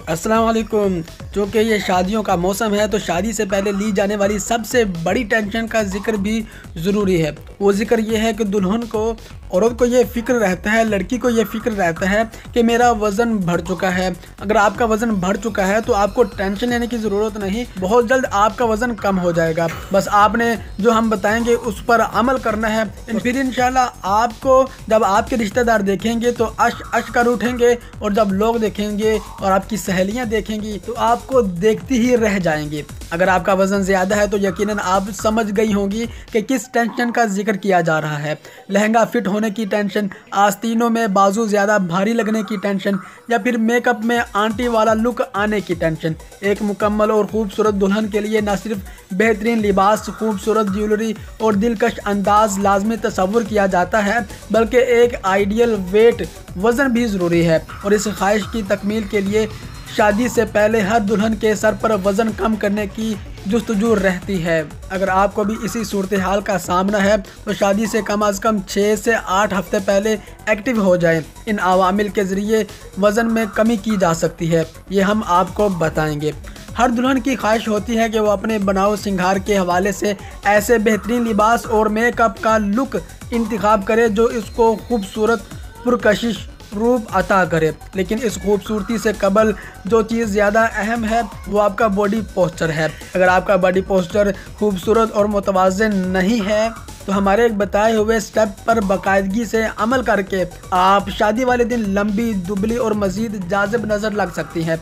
अस्सलाम वालेकुम। चूँकि ये शादियों का मौसम है तो शादी से पहले ली जाने वाली सबसे बड़ी टेंशन का जिक्र भी ज़रूरी है। वो जिक्र ये है कि दुल्हन को, औरत को ये फ़िक्र रहता है, लड़की को ये फ़िक्र रहता है कि मेरा वज़न बढ़ चुका है। अगर आपका वज़न बढ़ चुका है तो आपको टेंशन लेने की ज़रूरत नहीं, बहुत जल्द आपका वज़न कम हो जाएगा। बस आपने जो हम बताएंगे उस पर अमल करना है। फिर इंशाल्लाह आपको जब आपके रिश्तेदार देखेंगे तो अश कर उठेंगे, और जब लोग देखेंगे और आपकी सहेलियाँ देखेंगी तो आपको देखती ही रह जाएंगी। अगर आपका वज़न ज़्यादा है तो यकीनन आप समझ गई होंगी कि किस टेंशन का जिक्र किया जा रहा है। लहंगा फिट होने की टेंशन, आस्तीनों में बाजू ज़्यादा भारी लगने की टेंशन, या फिर मेकअप में आंटी वाला लुक आने की टेंशन। एक मुकम्मल और ख़ूबसूरत दुल्हन के लिए न सिर्फ बेहतरीन लिबास, खूबसूरत ज्वेलरी और दिलकश अंदाज लाजमी तस्वुर किया जाता है, बल्कि एक आइडियल वेट वज़न भी ज़रूरी है। और इस ख्वाहिश की तकमील के लिए शादी से पहले हर दुल्हन के सर पर वज़न कम करने की जुस्तजू रहती है। अगर आपको भी इसी सूरत हाल का सामना है तो शादी से कम 6 से 8 हफ्ते पहले एक्टिव हो जाएं। इन अवामिल के ज़रिए वज़न में कमी की जा सकती है, ये हम आपको बताएंगे। हर दुल्हन की ख्वाहिश होती है कि वो अपने बनाव सिंगार के हवाले से ऐसे बेहतरीन लिबास और मेकअप का लुक इंतखाब करे जो इसको खूबसूरत पुरकशिश रूप अता करे। लेकिन इस खूबसूरती से कबल जो चीज़ ज़्यादा अहम है वो आपका बॉडी पोस्चर है। अगर आपका बॉडी पोस्चर खूबसूरत और मुतवाज़िन नहीं है तो हमारे एक बताए हुए स्टेप पर बाकायदगी से अमल करके आप शादी वाले दिन लंबी, दुबली और मज़ीद जाज़िब नज़र लग सकती हैं।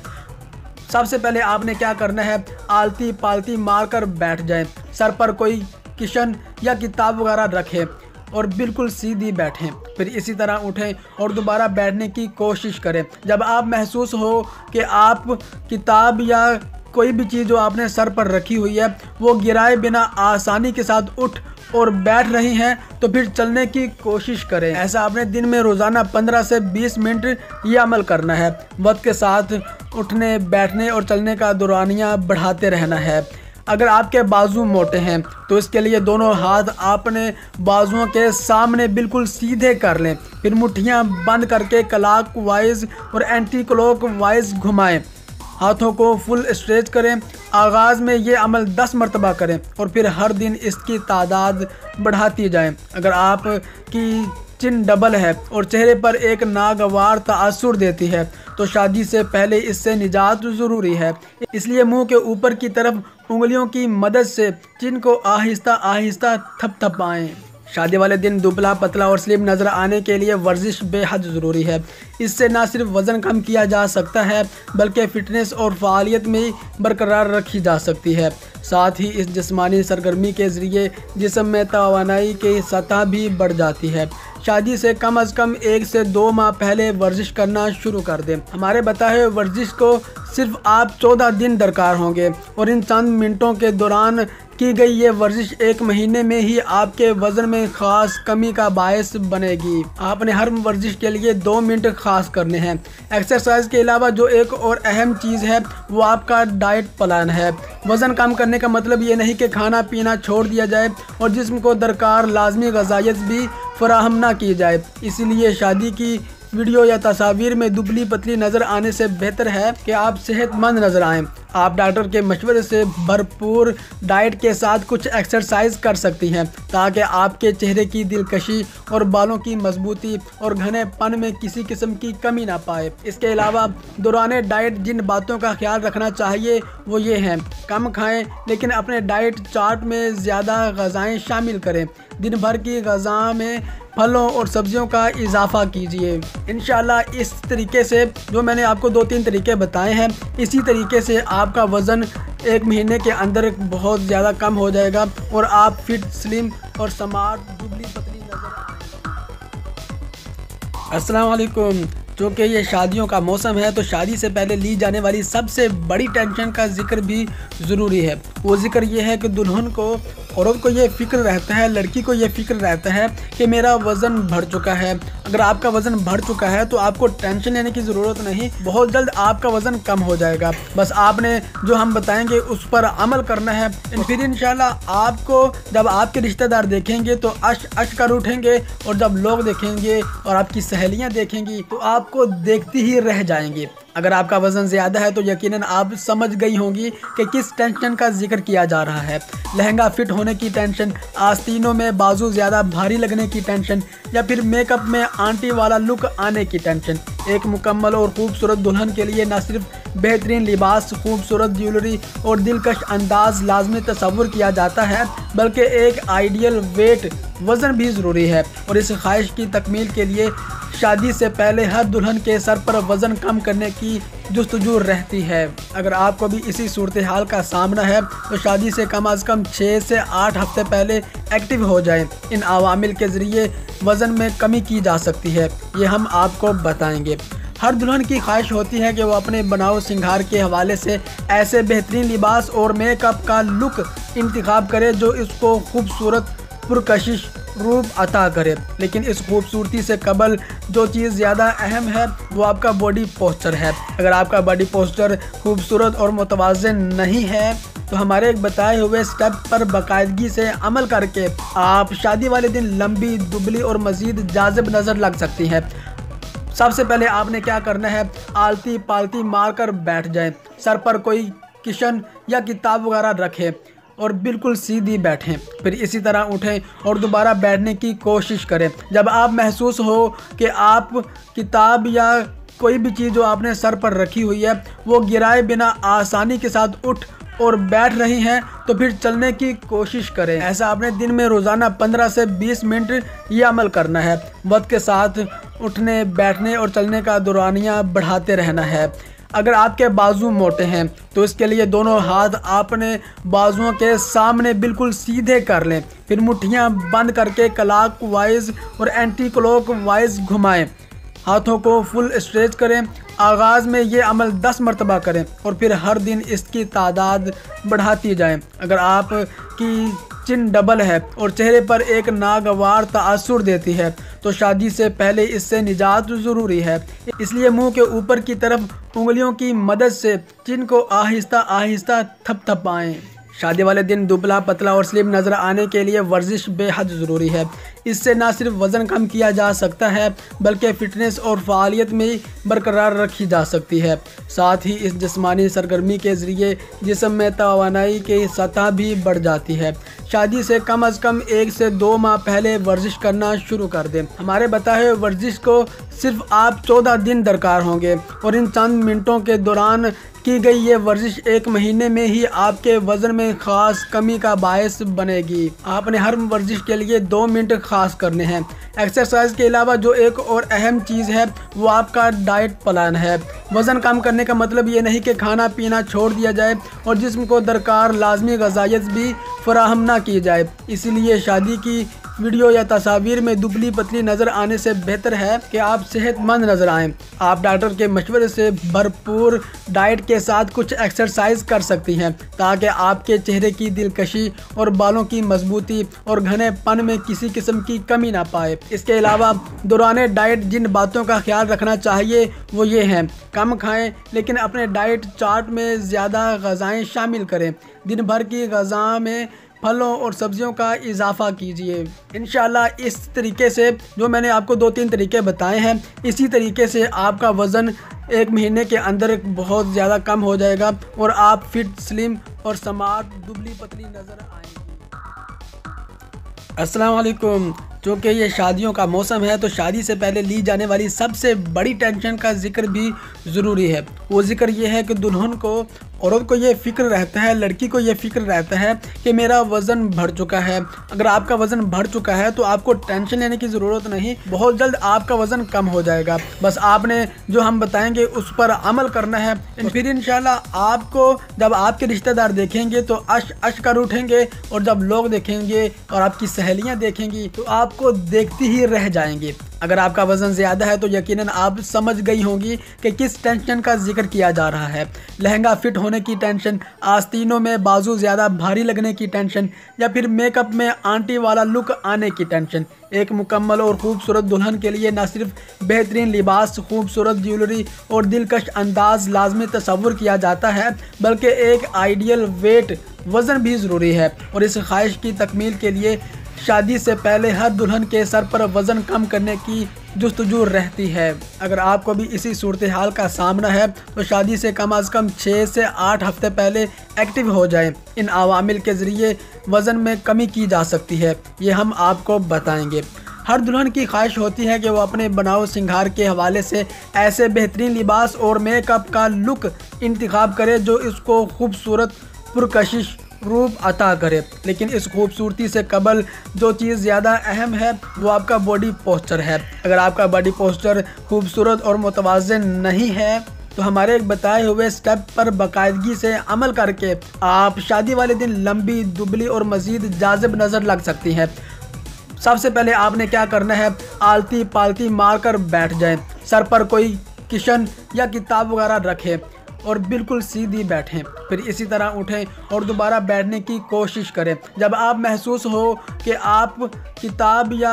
सबसे पहले आपने क्या करना है, आलती पालती मार कर बैठ जाएँ। सर पर कोई किशन या किताब वगैरह रखें और बिल्कुल सीधी बैठें। फिर इसी तरह उठें और दोबारा बैठने की कोशिश करें। जब आप महसूस हो कि आप किताब या कोई भी चीज़ जो आपने सर पर रखी हुई है वो गिराए बिना आसानी के साथ उठ और बैठ रही हैं तो फिर चलने की कोशिश करें। ऐसा आपने दिन में रोज़ाना 15 से 20 मिनट ये अमल करना है। वक्त के साथ उठने, बैठने और चलने का दौरानिया बढ़ाते रहना है। अगर आपके बाजू मोटे हैं तो इसके लिए दोनों हाथ आपने बाजुओं के सामने बिल्कुल सीधे कर लें। फिर मुट्ठियां बंद करके क्लॉक वाइज और एंटी क्लॉक वाइज घुमाएं। हाथों को फुल स्ट्रेच करें। आगाज़ में ये अमल 10 मरतबा करें और फिर हर दिन इसकी तादाद बढ़ाती जाएं। अगर आपकी चिन डबल है और चेहरे पर एक नागवार तासुर देती है तो शादी से पहले इससे निजात ज़रूरी है। इसलिए मुंह के ऊपर की तरफ उंगलियों की मदद से चिन को आहिस्ता आहिस्ता थपथपाएं। शादी वाले दिन दुबला पतला और स्लिम नज़र आने के लिए वर्जिश बेहद ज़रूरी है। इससे न सिर्फ वज़न कम किया जा सकता है बल्कि फ़िटनेस और फ़ालियत में बरकरार रखी जा सकती है। साथ ही इस जिस्मानी सरगर्मी के ज़रिए जिस्म में तवानाई की सतह भी बढ़ जाती है। शादी से कम 1 से 2 माह पहले वर्जिश करना शुरू कर दें। हमारे बताए हुए वर्जिश को सिर्फ आप 14 दिन दरकार होंगे और इन चंद मिनटों के दौरान की गई ये वर्जिश 1 महीने में ही आपके वज़न में ख़ास कमी का बायस बनेगी। आपने हर वर्जिश के लिए 2 मिनट ख़ास करने हैं। एक्सरसाइज के अलावा जो एक और अहम चीज़ है वो आपका डाइट प्लान है। वज़न कम करने का मतलब ये नहीं कि खाना पीना छोड़ दिया जाए और जिस्म को दरकार लाजमी ग़िज़ाइयत भी फराहम ना की जाए। इसीलिए शादी की वीडियो या तस्वीर में दुबली पतली नज़र आने से बेहतर है कि आप सेहतमंद नज़र आएं। आप डॉक्टर के मशवरे से भरपूर डाइट के साथ कुछ एक्सरसाइज कर सकती हैं ताकि आपके चेहरे की दिलकशी और बालों की मजबूती और घनेपन में किसी किस्म की कमी ना पाए। इसके अलावा दौरान डाइट जिन बातों का ख्याल रखना चाहिए वो ये हैं: कम खाएं लेकिन अपने डाइट चार्ट में ज़्यादा ग़िज़ाएँ शामिल करें। दिन भर की ग़िज़ा में फलों और सब्जियों का इजाफा कीजिए। इंशाल्लाह इस तरीके से जो मैंने आपको 2-3 तरीके बताए हैं, इसी तरीके से आपका वज़न 1 महीने के अंदर बहुत ज़्यादा कम हो जाएगा और आप फिट, स्लिम और स्मार्ट, दुबली पतली नजर आएंगे। अस्सलाम वालेकुम। चूँकि ये शादियों का मौसम है तो शादी से पहले ली जाने वाली सबसे बड़ी टेंशन का जिक्र भी ज़रूरी है। वो जिक्र ये है कि दुल्हन को, औरत को ये फ़िक्र रहता है, लड़की को ये फ़िक्र रहता है कि मेरा वज़न बढ़ चुका है। अगर आपका वज़न बढ़ चुका है तो आपको टेंशन लेने की ज़रूरत नहीं, बहुत जल्द आपका वज़न कम हो जाएगा। बस आपने जो हम बताएंगे उस पर अमल करना है। फिर इंशाल्लाह आपको जब आपके रिश्तेदार देखेंगे तो अश कर उठेंगे, और जब लोग देखेंगे और आपकी सहेलियाँ देखेंगी तो आपको देखती ही रह जाएंगी। अगर आपका वज़न ज़्यादा है तो यकीनन आप समझ गई होंगी कि किस टेंशन का जिक्र किया जा रहा है। लहंगा फिट होने की टेंशन, आस्तीनों में बाजू ज़्यादा भारी लगने की टेंशन, या फिर मेकअप में आंटी वाला लुक आने की टेंशन। एक मुकम्मल और खूबसूरत दुल्हन के लिए न सिर्फ बेहतरीन लिबास, खूबसूरत ज्वेलरी और दिलकश अंदाज लाजमी तस्वुर किया जाता है, बल्कि एक आइडियल वेट, वज़न भी ज़रूरी है। और इस ख्वाहिश की तकमील के लिए शादी से पहले हर दुल्हन के सर पर वज़न कम करने की जुस्तजू रहती है। अगर आपको भी इसी सूरत हाल का सामना है तो शादी से कम अज़ कम 6 से 8 हफ्ते पहले एक्टिव हो जाएं। इन अवामिल के ज़रिए वज़न में कमी की जा सकती है, ये हम आपको बताएंगे। हर दुल्हन की ख्वाहिश होती है कि वो अपने बनाव सिंगार के हवाले से ऐसे बेहतरीन लिबास और मेकअप का लुक इंतखाब करे जो इसको खूबसूरत, पुरकशिश रूप अता करे। लेकिन इस खूबसूरती से कबल जो चीज़ ज़्यादा अहम है वो आपका बॉडी पोस्चर है। अगर आपका बॉडी पोस्चर खूबसूरत और मुतवाज़िन नहीं है तो हमारे एक बताए हुए स्टेप पर बाकायदगी से अमल करके आप शादी वाले दिन लंबी, दुबली और मज़ीद जाज़िब नज़र लग सकती हैं। सबसे पहले आपने क्या करना है, आलती पालती मार कर बैठ जाएं। सर पर कोई किशन या किताब वगैरह रखें और बिल्कुल सीधी बैठें। फिर इसी तरह उठें और दोबारा बैठने की कोशिश करें। जब आप महसूस हो कि आप किताब या कोई भी चीज़ जो आपने सर पर रखी हुई है वो गिराए बिना आसानी के साथ उठ और बैठ रही हैं तो फिर चलने की कोशिश करें। ऐसा आपने दिन में रोज़ाना 15 से 20 मिनट ये अमल करना है। वक्त के साथ उठने, बैठने और चलने का दौरानिया बढ़ाते रहना है। अगर आपके बाजू मोटे हैं तो इसके लिए दोनों हाथ आपने बाजुओं के सामने बिल्कुल सीधे कर लें। फिर मुट्ठियां बंद करके क्लॉक वाइज और एंटी क्लॉक वाइज घुमाएं। हाथों को फुल स्ट्रेच करें। आगाज़ में ये अमल 10 मरतबा करें और फिर हर दिन इसकी तादाद बढ़ाती जाएं। अगर आपकी चिन डबल है और चेहरे पर एक नागवार तासुर देती है तो शादी से पहले इससे निजात ज़रूरी है। इसलिए मुंह के ऊपर की तरफ उंगलियों की मदद से चिन को आहिस्ता आहिस्ता थपथपाएं। शादी वाले दिन दुबला, पतला और स्लिम नज़र आने के लिए वर्जिश बेहद ज़रूरी है। इससे न सिर्फ वज़न कम किया जा सकता है बल्कि फ़िटनेस और फ़ालियत में बरकरार रखी जा सकती है। साथ ही इस जिस्मानी सरगर्मी के ज़रिए जिस्म में तवानाई की सतह भी बढ़ जाती है। शादी से कम अज़ कम 1 से 2 माह पहले वर्जिश करना शुरू कर दें। हमारे बताए हुए वर्जिश को सिर्फ आप 14 दिन दरकार होंगे और इन चंद मिनटों के दौरान की गई ये वर्जिश 1 महीने में ही आपके वज़न में ख़ास कमी का बायस बनेगी। आपने हर वर्जिश के लिए 2 मिनट ख़ास करने हैं। एक्सरसाइज के अलावा जो एक और अहम चीज़ है वो आपका डाइट प्लान है। वज़न कम करने का मतलब ये नहीं कि खाना पीना छोड़ दिया जाए और जिस्म को दरकार लाजमी ग़िज़ाइयत भी फराहम ना की जाए। इसीलिए शादी की वीडियो या तस्वीर में दुबली पतली नज़र आने से बेहतर है कि आप सेहतमंद नज़र आएं। आप डॉक्टर के मशवरे से भरपूर डाइट के साथ कुछ एक्सरसाइज कर सकती हैं ताकि आपके चेहरे की दिलकशी और बालों की मजबूती और घनेपन में किसी किस्म की कमी ना पाए। इसके अलावा दौरान डाइट जिन बातों का ख्याल रखना चाहिए वो ये हैं: कम खाएं लेकिन अपने डाइट चार्ट में ज़्यादा ग़िज़ाएँ शामिल करें। दिन भर की ग़िज़ा में फलों और सब्जियों का इजाफा कीजिए। इंशाल्लाह इस तरीके से जो मैंने आपको 2-3 तरीके बताए हैं, इसी तरीके से आपका वज़न 1 महीने के अंदर बहुत ज़्यादा कम हो जाएगा और आप फिट, स्लिम और स्मार्ट, दुबली पतली नज़र आएंगी। अस्सलाम वालेकुम। चूँकि ये शादियों का मौसम है तो शादी से पहले ली जाने वाली सबसे बड़ी टेंशन का जिक्र भी ज़रूरी है। वो जिक्र ये है कि दुल्हन को, औरत को ये फ़िक्र रहता है, लड़की को ये फ़िक्र रहता है कि मेरा वज़न बढ़ चुका है। अगर आपका वज़न बढ़ चुका है तो आपको टेंशन लेने की ज़रूरत नहीं, बहुत जल्द आपका वज़न कम हो जाएगा। बस आपने जो हम बताएंगे उस पर अमल करना है। फिर इंशाल्लाह आपको जब आपके रिश्तेदार देखेंगे तो अश कर उठेंगे, और जब लोग देखेंगे और आपकी सहेलियाँ देखेंगी तो आपको देखती ही रह जाएंगी। अगर आपका वज़न ज़्यादा है तो यकीनन आप समझ गई होंगी कि किस टेंशन का जिक्र किया जा रहा है। लहंगा फिट होने की टेंशन, आस्तीनों में बाजू ज़्यादा भारी लगने की टेंशन, या फिर मेकअप में आंटी वाला लुक आने की टेंशन। एक मुकम्मल और खूबसूरत दुल्हन के लिए न सिर्फ बेहतरीन लिबास, खूबसूरत ज्वेलरी और दिलकश अंदाज लाजमी तस्वुर किया जाता है, बल्कि एक आइडियल वेट, वज़न भी ज़रूरी है। और इस ख्वाहिश की तकमील के लिए शादी से पहले हर दुल्हन के सर पर वज़न कम करने की जुस्तजू रहती है। अगर आपको भी इसी सूरत हाल का सामना है तो शादी से कम अज़ कम 6 से 8 हफ्ते पहले एक्टिव हो जाएं। इन अवामिल के ज़रिए वज़न में कमी की जा सकती है, ये हम आपको बताएंगे। हर दुल्हन की ख्वाहिश होती है कि वो अपने बनाव सिंगार के हवाले से ऐसे बेहतरीन लिबास और मेकअप का लुक इंतखाब करे जो इसको खूबसूरत, पुरकशिश रूप अता करे। लेकिन इस खूबसूरती से कबल जो चीज़ ज़्यादा अहम है वो आपका बॉडी पोस्चर है। अगर आपका बॉडी पोस्चर खूबसूरत और मुतवाज़िन नहीं है तो हमारे एक बताए हुए स्टेप पर बाकायदगी से अमल करके आप शादी वाले दिन लंबी, दुबली और मज़ीद जाज़िब नज़र लग सकती हैं। सबसे पहले आपने क्या करना है, आलती पालती मार कर बैठ जाएं। सर पर कोई किशन या किताब वगैरह रखें और बिल्कुल सीधी बैठें। फिर इसी तरह उठें और दोबारा बैठने की कोशिश करें। जब आप महसूस हो कि आप किताब या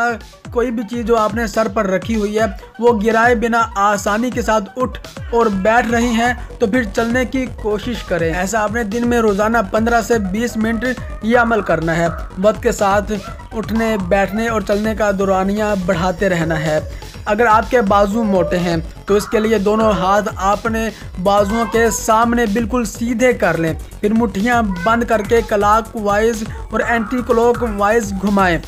कोई भी चीज़ जो आपने सर पर रखी हुई है वो गिराए बिना आसानी के साथ उठ और बैठ रही हैं तो फिर चलने की कोशिश करें। ऐसा आपने दिन में रोज़ाना 15 से 20 मिनट ये अमल करना है। वक्त के साथ उठने, बैठने और चलने का दौरानिया बढ़ाते रहना है। अगर आपके बाजू मोटे हैं तो इसके लिए दोनों हाथ आपने बाजुओं के सामने बिल्कुल सीधे कर लें। फिर मुट्ठियां बंद करके क्लॉक वाइज और एंटी क्लॉक वाइज घुमाएं।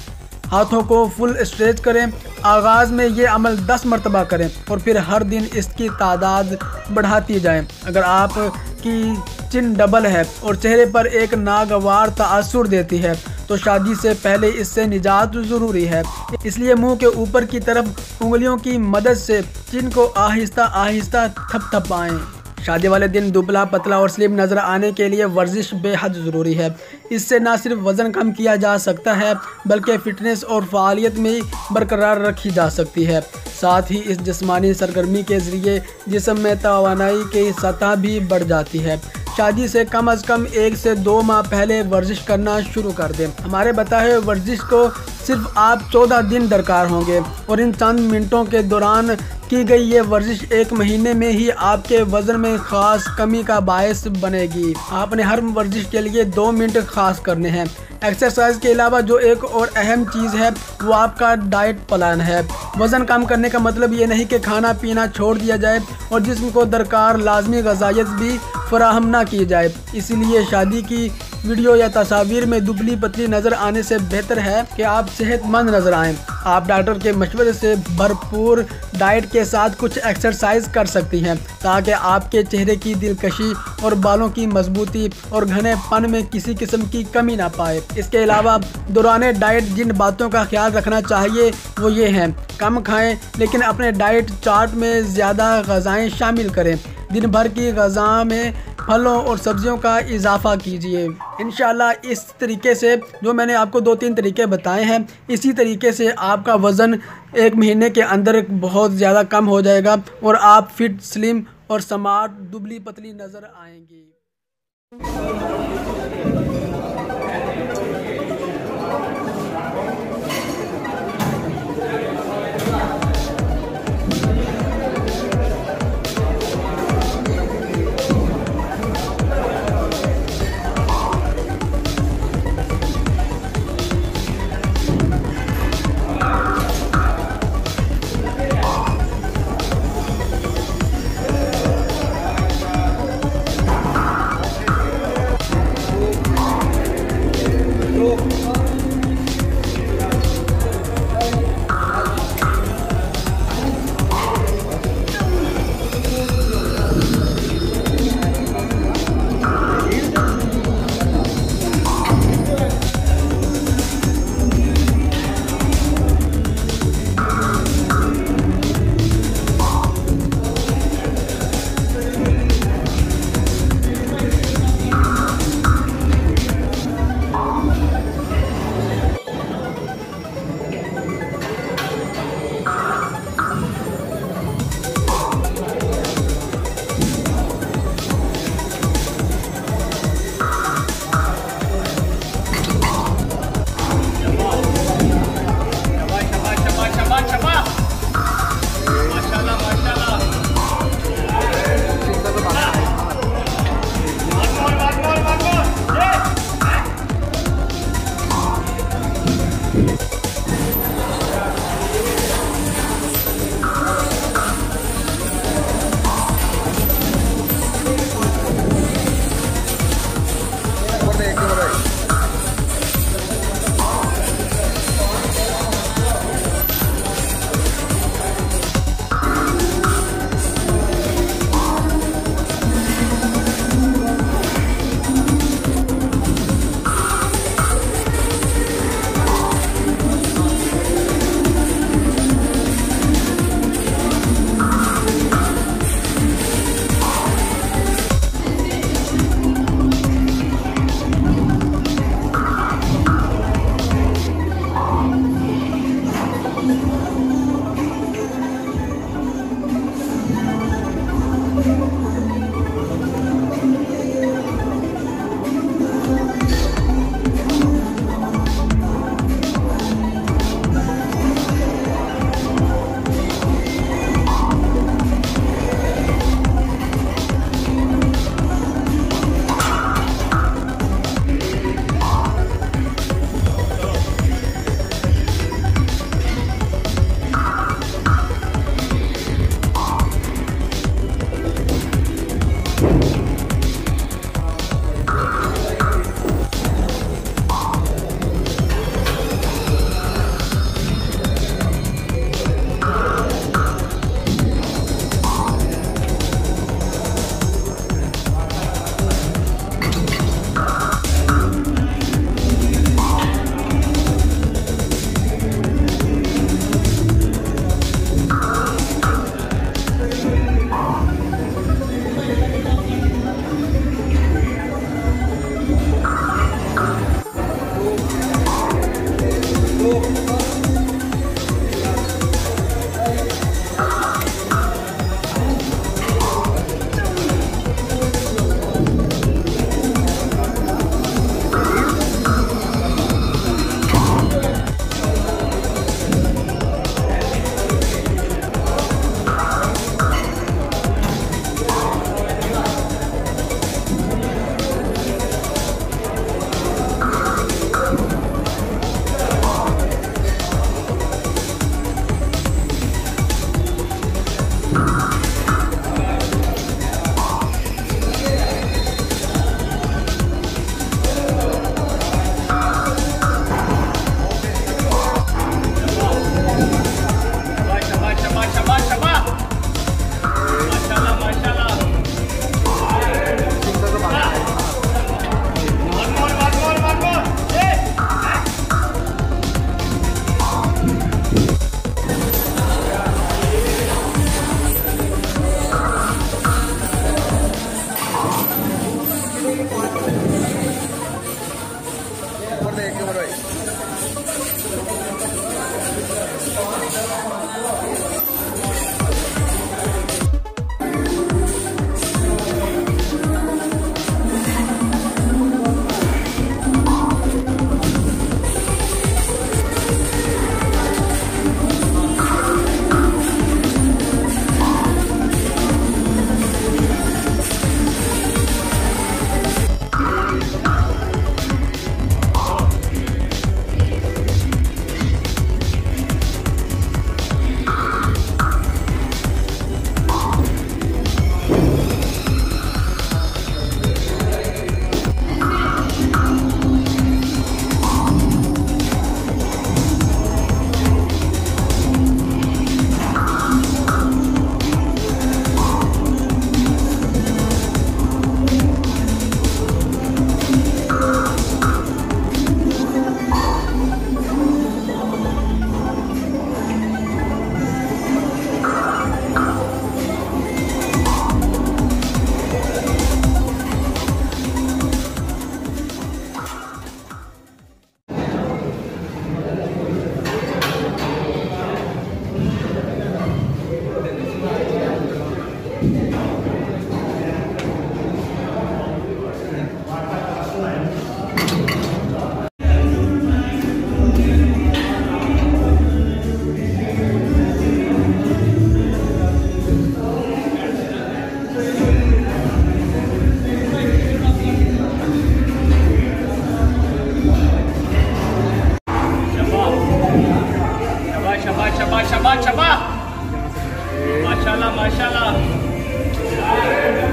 हाथों को फुल स्ट्रेच करें। आगाज़ में ये अमल 10 मरतबा करें और फिर हर दिन इसकी तादाद बढ़ाती जाएं। अगर आपकी चिन डबल है और चेहरे पर एक नागवार तासुर देती है तो शादी से पहले इससे निजात ज़रूरी है। इसलिए मुंह के ऊपर की तरफ उंगलियों की मदद से चिन को आहिस्ता आहिस्ता थपथपाएं। शादी वाले दिन दुबला, पतला और स्लिम नज़र आने के लिए वर्जिश बेहद ज़रूरी है। इससे न सिर्फ वज़न कम किया जा सकता है बल्कि फ़िटनेस और फ़ालियत में बरकरार रखी जा सकती है। साथ ही इस जिस्मानी सरगर्मी के ज़रिए जिस्म में तवानाई की सतह भी बढ़ जाती है। शादी से कम अज़ कम 1 से 2 माह पहले वर्जिश करना शुरू कर दें। हमारे बताए हुए वर्जिश को सिर्फ आप 14 दिन दरकार होंगे और इन चंद मिनटों के दौरान की गई ये वर्जिश 1 महीने में ही आपके वज़न में ख़ास कमी का बायस बनेगी। आपने हर वर्जिश के लिए 2 मिनट ख़ास करने हैं। एक्सरसाइज के अलावा जो एक और अहम चीज़ है वो आपका डाइट प्लान है। वज़न कम करने का मतलब ये नहीं कि खाना पीना छोड़ दिया जाए और जिस्म को दरकार लाजमी ग़िज़ाइयत भी फराहम ना की जाए। इसीलिए शादी की वीडियो या तस्वीर में दुबली पतली नज़र आने से बेहतर है कि आप सेहतमंद नज़र आएं। आप डॉक्टर के मशवरे से भरपूर डाइट के साथ कुछ एक्सरसाइज कर सकती हैं ताकि आपके चेहरे की दिलकशी और बालों की मजबूती और घनेपन में किसी किस्म की कमी ना पाए। इसके अलावा दौरान डाइट जिन बातों का ख्याल रखना चाहिए वो ये हैं, कम खाएं लेकिन अपने डाइट चार्ट में ज़्यादा ग़िज़ाएँ शामिल करें। दिन भर की ग़िज़ा में फलों और सब्जियों का इजाफा कीजिए। इंशाल्लाह इस तरीके से जो मैंने आपको 2-3 तरीके बताए हैं, इसी तरीके से आपका वज़न 1 महीने के अंदर बहुत ज़्यादा कम हो जाएगा और आप फिट, स्लिम और स्मार्ट, दुबली पतली नज़र आएंगी।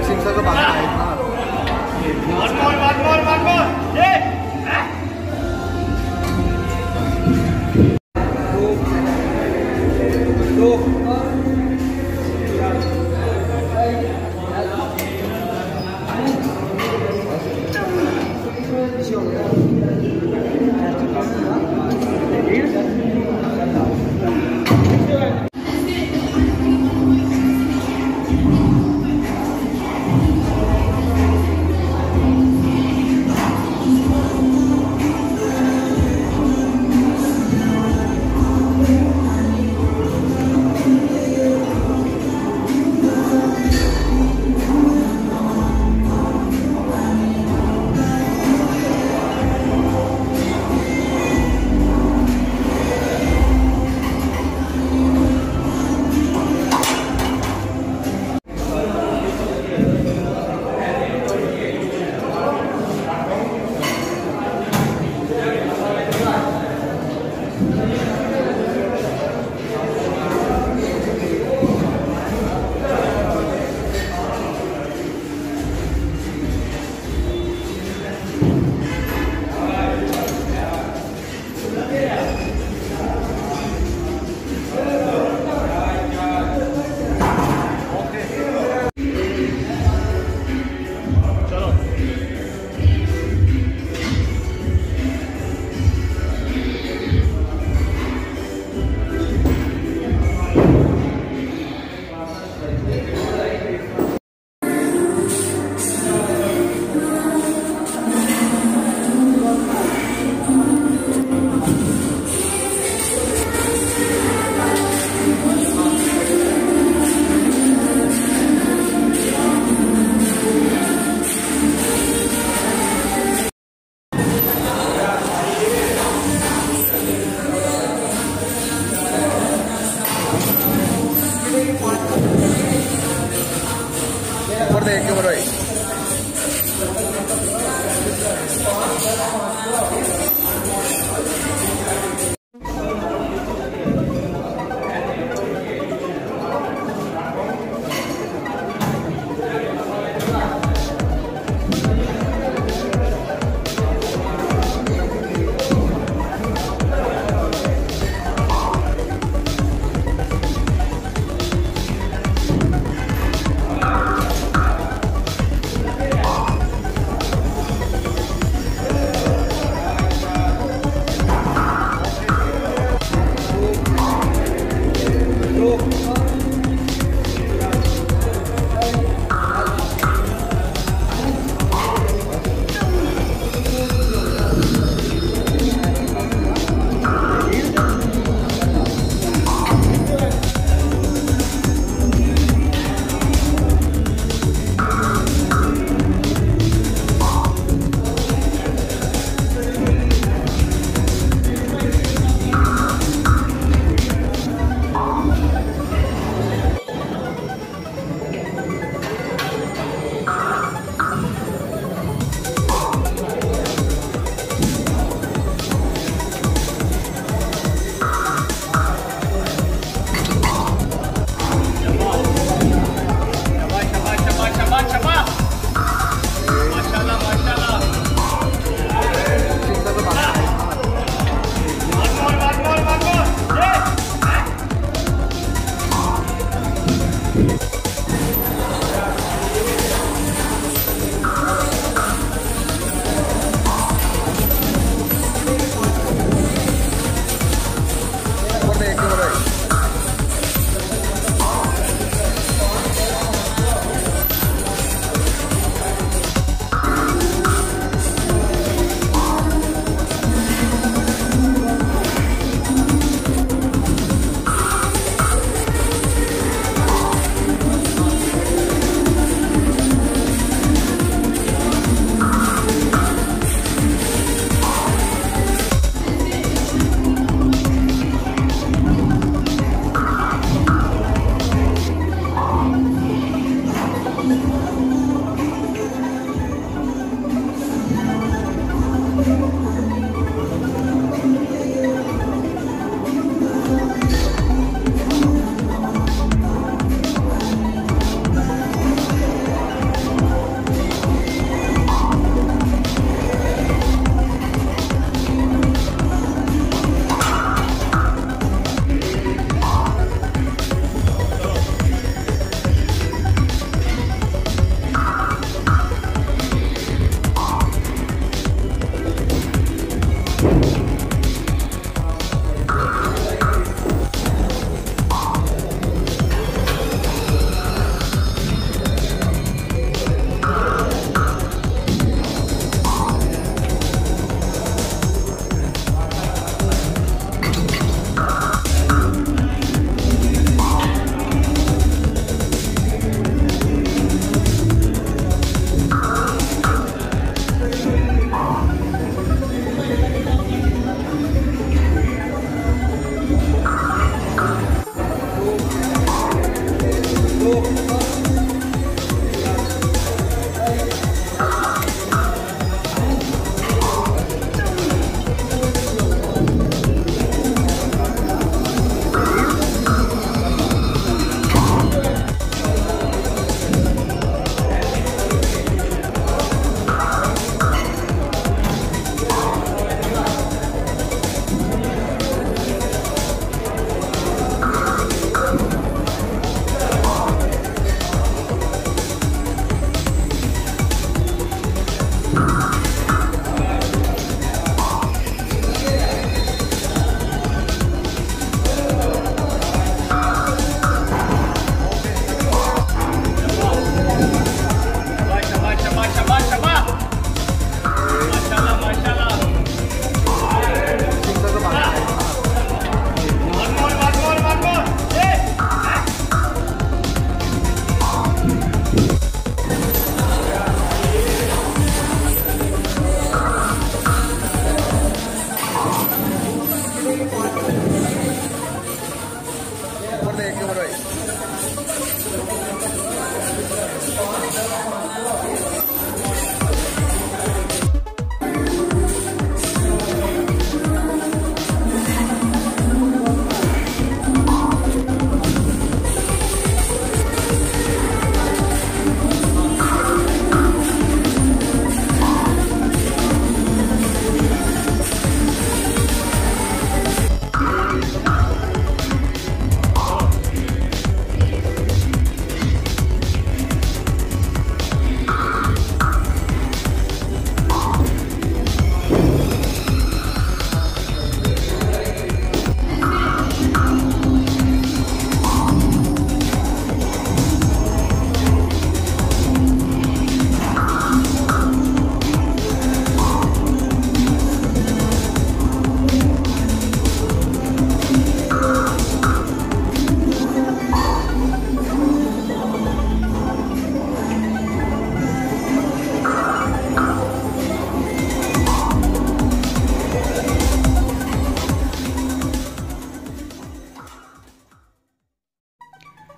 सिंह को बाहर आए था।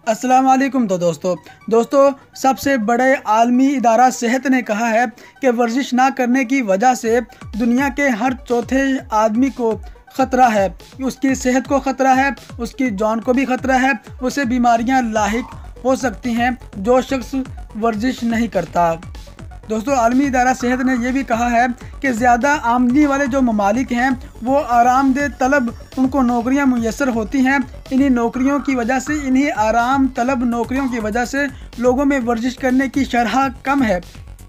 अस्सलाम वालेकुम। तो दोस्तों सबसे बड़े आलमी इदारा सेहत ने कहा है कि वर्जिश ना करने की वजह से दुनिया के हर चौथे आदमी को ख़तरा है। उसकी सेहत को ख़तरा है, उसकी जान को भी ख़तरा है, उसे बीमारियां लाहिक हो सकती हैं जो शख्स वर्जिश नहीं करता। दोस्तों आलमी इदारा सेहत ने यह भी कहा है कि ज़्यादा आमदनी वाले जो ममालिक हैं वो आरामदेह तलब उनको नौकरियां मुयसर होती हैं। इन्हीं नौकरियों की वजह से, इन्हीं आराम तलब नौकरियों की वजह से लोगों में वर्जिश करने की शरह कम है,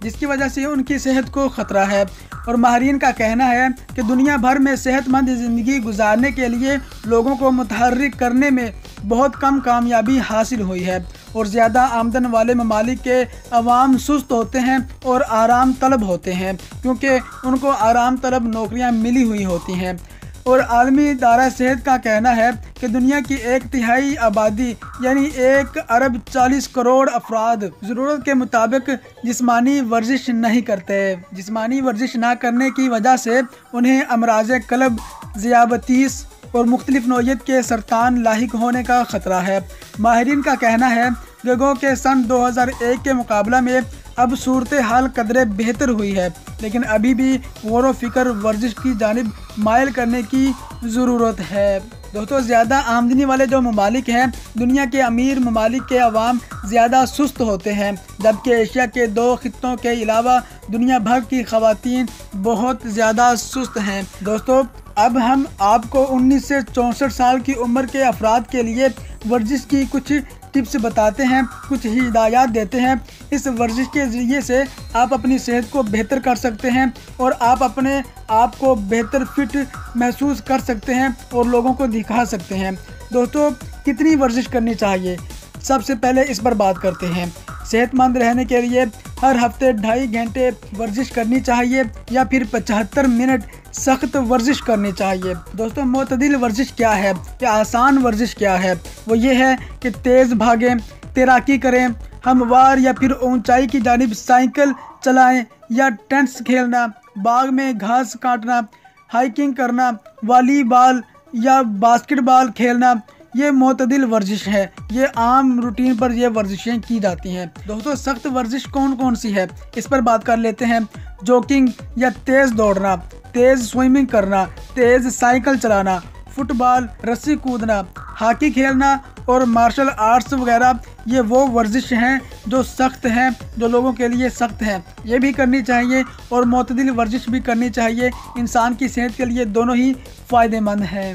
जिसकी वजह से उनकी सेहत को ख़तरा है। और माहरीन का कहना है कि दुनिया भर में सेहतमंद ज़िंदगी गुजारने के लिए लोगों को मुतहर्रिक करने में बहुत कम कामयाबी हासिल हुई है और ज़्यादा आमदन वाले ममालिक के अवाम सुस्त होते हैं और आराम तलब होते हैं क्योंकि उनको आराम तलब नौकरियां मिली हुई होती हैं। और आलमी इदारा सेहत का कहना है कि दुनिया की 1/3 आबादी यानी 1 अरब 40 करोड़ अफराद ज़रूरत के मुताबिक जिस्मानी वर्जिश नहीं करते। जिस्मानी वर्जिश ना करने की वजह से उन्हें अमराज कल्ब, ज़ियाबतीस और मुख्तलिफ नौइयत के सरतान लाहिक होने का ख़तरा है। माहिरीन का कहना है लोगों के सन 2001 के मुकाबला में अब सूरत हाल कदरे बेहतर हुई है, लेकिन अभी भी गौर व फिक्र वर्जिश की जानिब मायल करने की ज़रूरत है। दोस्तों ज़्यादा आमदनी वाले जो ममालिक हैं, दुनिया के अमीर ममालिक के अवाम ज़्यादा सुस्त होते हैं, जबकि एशिया के 2 खित्तों के अलावा दुनिया भर की ख़वातीन बहुत ज़्यादा सुस्त हैं। दोस्तों अब हम आपको 19 से 64 साल की उम्र के अफराद के लिए वर्जिश की कुछ टिप्स बताते हैं, कुछ हिदायत देते हैं। इस वर्जिश के ज़रिए से आप अपनी सेहत को बेहतर कर सकते हैं और आप अपने आप को बेहतर फिट महसूस कर सकते हैं और लोगों को दिखा सकते हैं। दोस्तों कितनी वर्जिश करनी चाहिए, सबसे पहले इस पर बात करते हैं। सेहतमंद रहने के लिए हर हफ्ते 2.5 घंटे वर्जिश करनी चाहिए या फिर 75 मिनट सख्त वर्जिश करनी चाहिए। दोस्तों मोतदिल वर्जिश क्या है या आसान वर्जिश क्या है? वो ये है कि तेज़ भागें, तैराकी करें, हमवार या फिर ऊंचाई की जानिब साइकिल चलाएं या टेनिस खेलना, बाग में घास काटना, हाइकिंग करना, वॉलीबॉल या बास्केटबॉल खेलना ये मोतदिल वर्जिश है। ये आम रूटीन पर ये वर्जिशें की जाती हैं। दोस्तों सख्त वर्जिश कौन कौन सी है इस पर बात कर लेते हैं। जॉगिंग या तेज़ दौड़ना, तेज़ स्विमिंग करना, तेज़ साइकिल चलाना, फुटबॉल, रस्सी कूदना, हॉकी खेलना और मार्शल आर्ट्स वगैरह, ये वो वर्जिश हैं जो सख्त हैं, जो लोगों के लिए सख्त हैं। ये भी करनी चाहिए और मोतदिल वर्जिश भी करनी चाहिए। इंसान की सेहत के लिए दोनों ही फ़ायदेमंद हैं।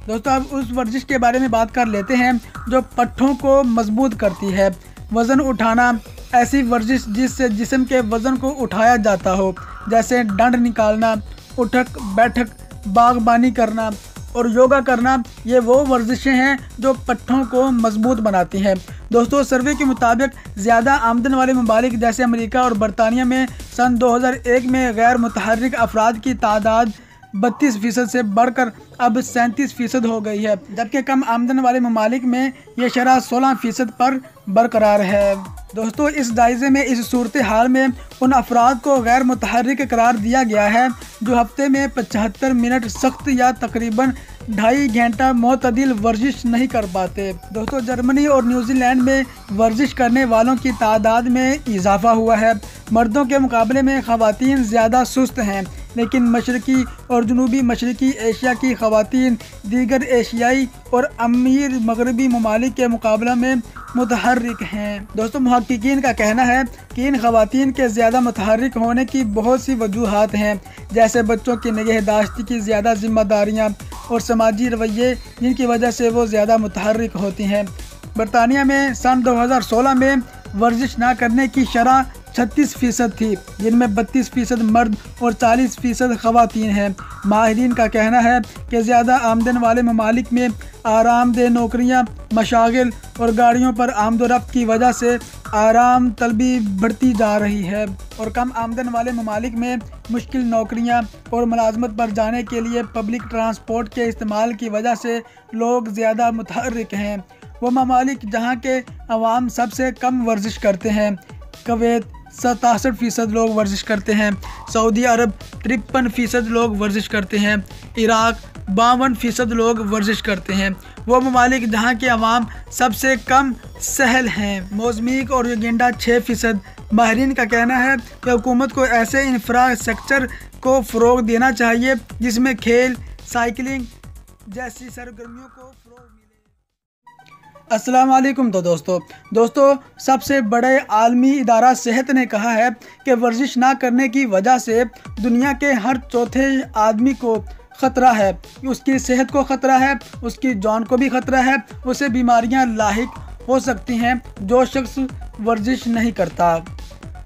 दोस्तों अब उस वर्जिश के बारे में बात कर लेते हैं जो पट्ठों को मजबूत करती है। वज़न उठाना, ऐसी वर्जिश जिससे जिस्म के वज़न को उठाया जाता हो, जैसे डंड निकालना, उठक बैठक, बागबानी करना और योगा करना, ये वो वर्जिशें हैं जो पट्ठों को मजबूत बनाती हैं। दोस्तों सर्वे के मुताबिक ज़्यादा आमदन वाले ममालिक जैसे अमेरिका और बरतानिया में सन 2001 में गैर मुतहर्रिक अफराद की तादाद 32% से बढ़कर अब 37% हो गई है, जबकि कम आमदन वाले ममालिक में ये शरह 16% पर बरकरार है। दोस्तों इस जायज़े में इस सूरत हाल में उन अफराद को गैर मुतहर्रिक करार दिया गया है जो हफ्ते में 75 मिनट सख्त या तकरीबन 2.5 घंटा मोतदिल वर्जिश नहीं कर पाते। दोस्तों जर्मनी और न्यूजीलैंड में वर्जिश करने वालों की तादाद में इजाफा हुआ है। मर्दों के मुकाबले में ख़वातीन ज़्यादा सुस्त हैं, लेकिन मशरक़ी और जनूबी मशरक़ी एशिया की ख़वातीन दीगर एशियाई और अमीर मगरबी ममालिक के मुकाबले में मुतहर्रिक हैं। दोस्तों मुहक्किकीन का कहना है कि इन ख़वातीन के ज़्यादा मुतहर्रिक होने की बहुत सी वजूहात हैं, जैसे बच्चों की निगहदाश्त की ज़्यादा जिम्मेदारियाँ और समाजी रवैये, जिनकी वजह से वो ज़्यादा मुतहर्रिक होती हैं। बरतानिया में सन 2016 में वर्जिश ना करने की शरह 36% थी, जिनमें 32% मर्द और 40% ख़वातीन हैं। माहिरीन का कहना है कि ज़्यादा आमदन वाले ममालिक में आरामदेह नौकरियां, मशागिल और गाड़ियों पर आमदोरफ्त की वजह से आराम तलबी बढ़ती जा रही है और कम आमदन वाले ममालिक में मुश्किल नौकरियां और मुलाजमत पर जाने के लिए पब्लिक ट्रांसपोर्ट के इस्तेमाल की वजह से लोग ज़्यादा मुतहर्रिक हैं। वो ममालिक जहाँ के अवाम सबसे कम वर्जिश करते हैं, कुवैत 67% लोग वर्जिश करते हैं, सऊदी अरब 53% लोग वर्जिश करते हैं, इराक 52% लोग वर्जिश करते हैं। वो ममालिक जहाँ के अवाम सबसे कम सहल हैं, मोज़म्बिक और युगांडा 6%। माहिरीन का कहना है कि हुकूमत को ऐसे इंफ्रास्ट्रक्चर को फ़रोग़ देना चाहिए जिसमें खेल, साइकिलिंग जैसी सरगर्मियों को फ़रोग़ मिले। अस्सलाम वालेकुम। तो दोस्तों सबसे बड़े आलमी इदारा सेहत ने कहा है कि वर्जिश ना करने की वजह से दुनिया के हर चौथे आदमी को ख़तरा है। उसकी सेहत को ख़तरा है, उसकी जान को भी ख़तरा है, उसे बीमारियां लाहिक हो सकती हैं जो शख्स वर्जिश नहीं करता।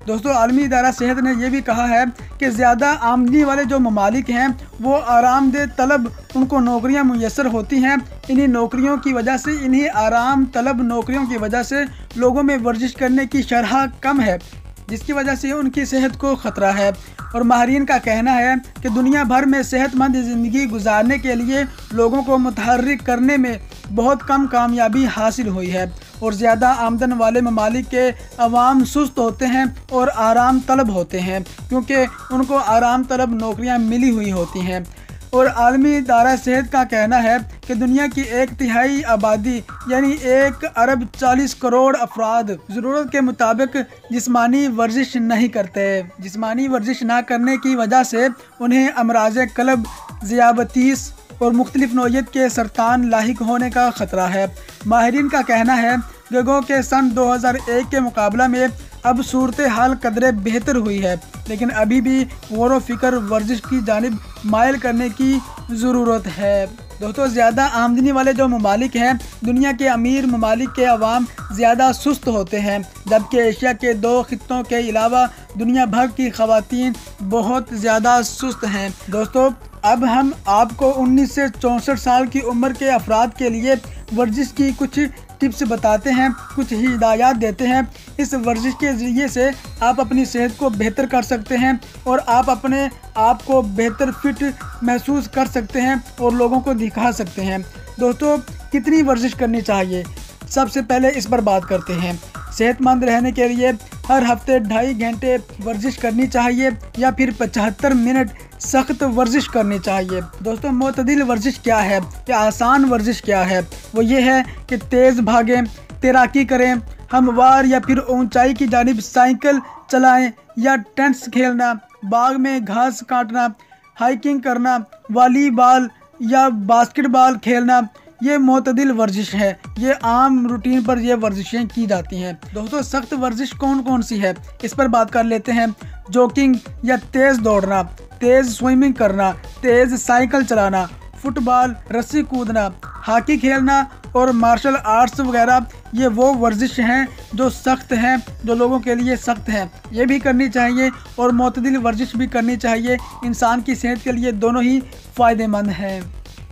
दोस्तों आलमी इदारा सेहत ने यह भी कहा है कि ज़्यादा आमदनी वाले जो ममालिक हैं वो आरामदेह तलब उनको नौकरियां मुयस्सर होती हैं। इन्हीं नौकरियों की वजह से, इन्हीं आराम तलब नौकरियों की वजह से लोगों में वर्जिश करने की शरह कम है, जिसकी वजह से उनकी सेहत को ख़तरा है। और माहिरीन का कहना है कि दुनिया भर में सेहतमंद ज़िंदगी गुजारने के लिए लोगों को मुतहर्रिक करने में बहुत कम कामयाबी हासिल हुई है और ज़्यादा आमदन वाले ममालिक के अवाम सुस्त होते हैं और आराम तलब होते हैं, क्योंकि उनको आराम तलब नौकरियां मिली हुई होती हैं। और आलमी इदारा सेहत का कहना है कि दुनिया की 1/3 आबादी यानी 1 अरब 40 करोड़ अफराद ज़रूरत के मुताबिक जिस्मानी वर्जिश नहीं करते। जिस्मानी वर्जिश ना करने की वजह से उन्हें अमराज़ क़ल्ब, ज़ियाबतीस और मुख्तलिफ नौइयत के सरतान लाहिक होने का ख़तरा है। माहिरीन का कहना है कि गो के सन 2001 के मुकाबला में अब सूरत हाल कदरे बेहतर हुई है, लेकिन अभी भी गौर व फिक्र वर्जिश की जानिब मायल करने की ज़रूरत है। दोस्तों ज़्यादा आमदनी वाले जो ममालिक हैं, दुनिया के अमीर ममालिक के अवाम ज़्यादा सुस्त होते हैं, जबकि एशिया के 2 खित्तों के अलावा दुनिया भर की ख़वातीन बहुत ज़्यादा सुस्त हैं। दोस्तों अब हम आपको 19 से 64 साल की उम्र के अफराद के लिए वर्जिश की कुछ टिप्स बताते हैं, कुछ ही हिदायत देते हैं। इस वर्जिश के ज़रिए से आप अपनी सेहत को बेहतर कर सकते हैं और आप अपने आप को बेहतर फिट महसूस कर सकते हैं और लोगों को दिखा सकते हैं। दोस्तों कितनी वर्जिश करनी चाहिए, सबसे पहले इस पर बात करते हैं। सेहतमंद रहने के लिए हर हफ्ते 2.5 घंटे वर्जिश करनी चाहिए या फिर 75 मिनट सख्त वर्जिश करनी चाहिए। दोस्तों मोतदिल वर्जिश क्या है या आसान वर्जिश क्या है? वो ये है कि तेज़ भागें, तैराकी करें, हमवार या फिर ऊंचाई की जानिब साइकिल चलाएं या टेनिस खेलना, बाग में घास काटना, हाइकिंग करना, वॉलीबॉल या बास्केटबॉल खेलना, ये मोतदिल वर्जिश है। ये आम रूटीन पर ये वर्जिशें की जाती हैं। दोस्तों सख्त वर्जिश कौन कौन सी है इस पर बात कर लेते हैं। जॉगिंग या तेज़ दौड़ना, तेज़ स्विमिंग करना, तेज़ साइकिल चलाना, फुटबॉल, रस्सी कूदना, हॉकी खेलना और मार्शल आर्ट्स वगैरह, ये वो वर्जिश हैं जो सख्त हैं, जो लोगों के लिए सख्त हैं। ये भी करनी चाहिए और मोतदिल वर्जिश भी करनी चाहिए। इंसान की सेहत के लिए दोनों ही फ़ायदेमंद हैं।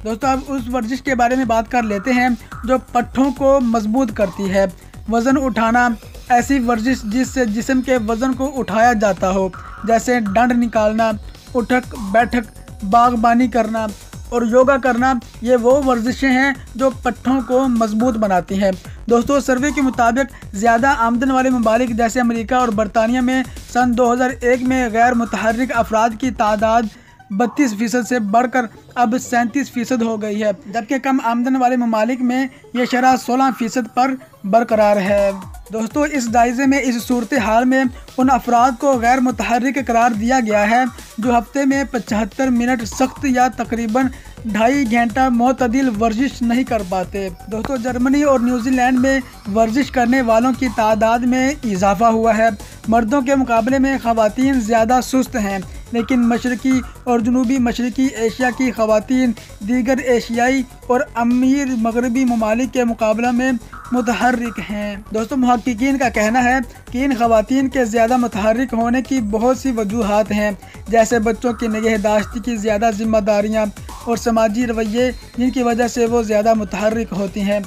दोस्तों अब उस वर्जिश के बारे में बात कर लेते हैं जो पट्ठों को मजबूत करती है। वज़न उठाना, ऐसी वर्जिश जिससे जिस्म के वज़न को उठाया जाता हो, जैसे डंड निकालना, उठक बैठक, बागबानी करना और योगा करना, ये वो वर्जिशें हैं जो पट्ठों को मजबूत बनाती हैं। दोस्तों सर्वे के मुताबिक ज़्यादा आमदन वाले ममालिक जैसे अमेरिका और बरतानिया में सन 2001 में गैर मुतहर्रिक अफराद की तादाद 32% से बढ़कर अब 37% हो गई है, जबकि कम आमदन वाले ममालिक में ये शरह 16% पर बरकरार है। दोस्तों इस जायज़े में इस सूरत हाल में उन अफराद को गैर मुतहर्रिक करार दिया गया है जो हफ्ते में 75 मिनट सख्त या तकरीबन 2.5 घंटा मोतदिल वर्जिश नहीं कर पाते। दोस्तों जर्मनी और न्यूजीलैंड में वर्जिश करने वालों की तादाद में इजाफा हुआ है। मर्दों के मुकाबले में ख़वातीन ज़्यादा सुस्त हैं, लेकिन मशरक़ी और जनूबी मशरक़ी एशिया की ख़वातीन दीगर एशियाई और अमीर मगरबी ममालिक के मुकाबले में मुतहर्रिक हैं। दोस्तों मुहक्किकीन का कहना है कि इन ख़वातीन के ज़्यादा मुतहर्रिक होने की बहुत सी वजूहात हैं, जैसे बच्चों की निगहदाश्त की ज़्यादा जिम्मेदारियाँ और समाजी रवैये, जिनकी वजह से वो ज़्यादा मुतहर्रिक होती हैं।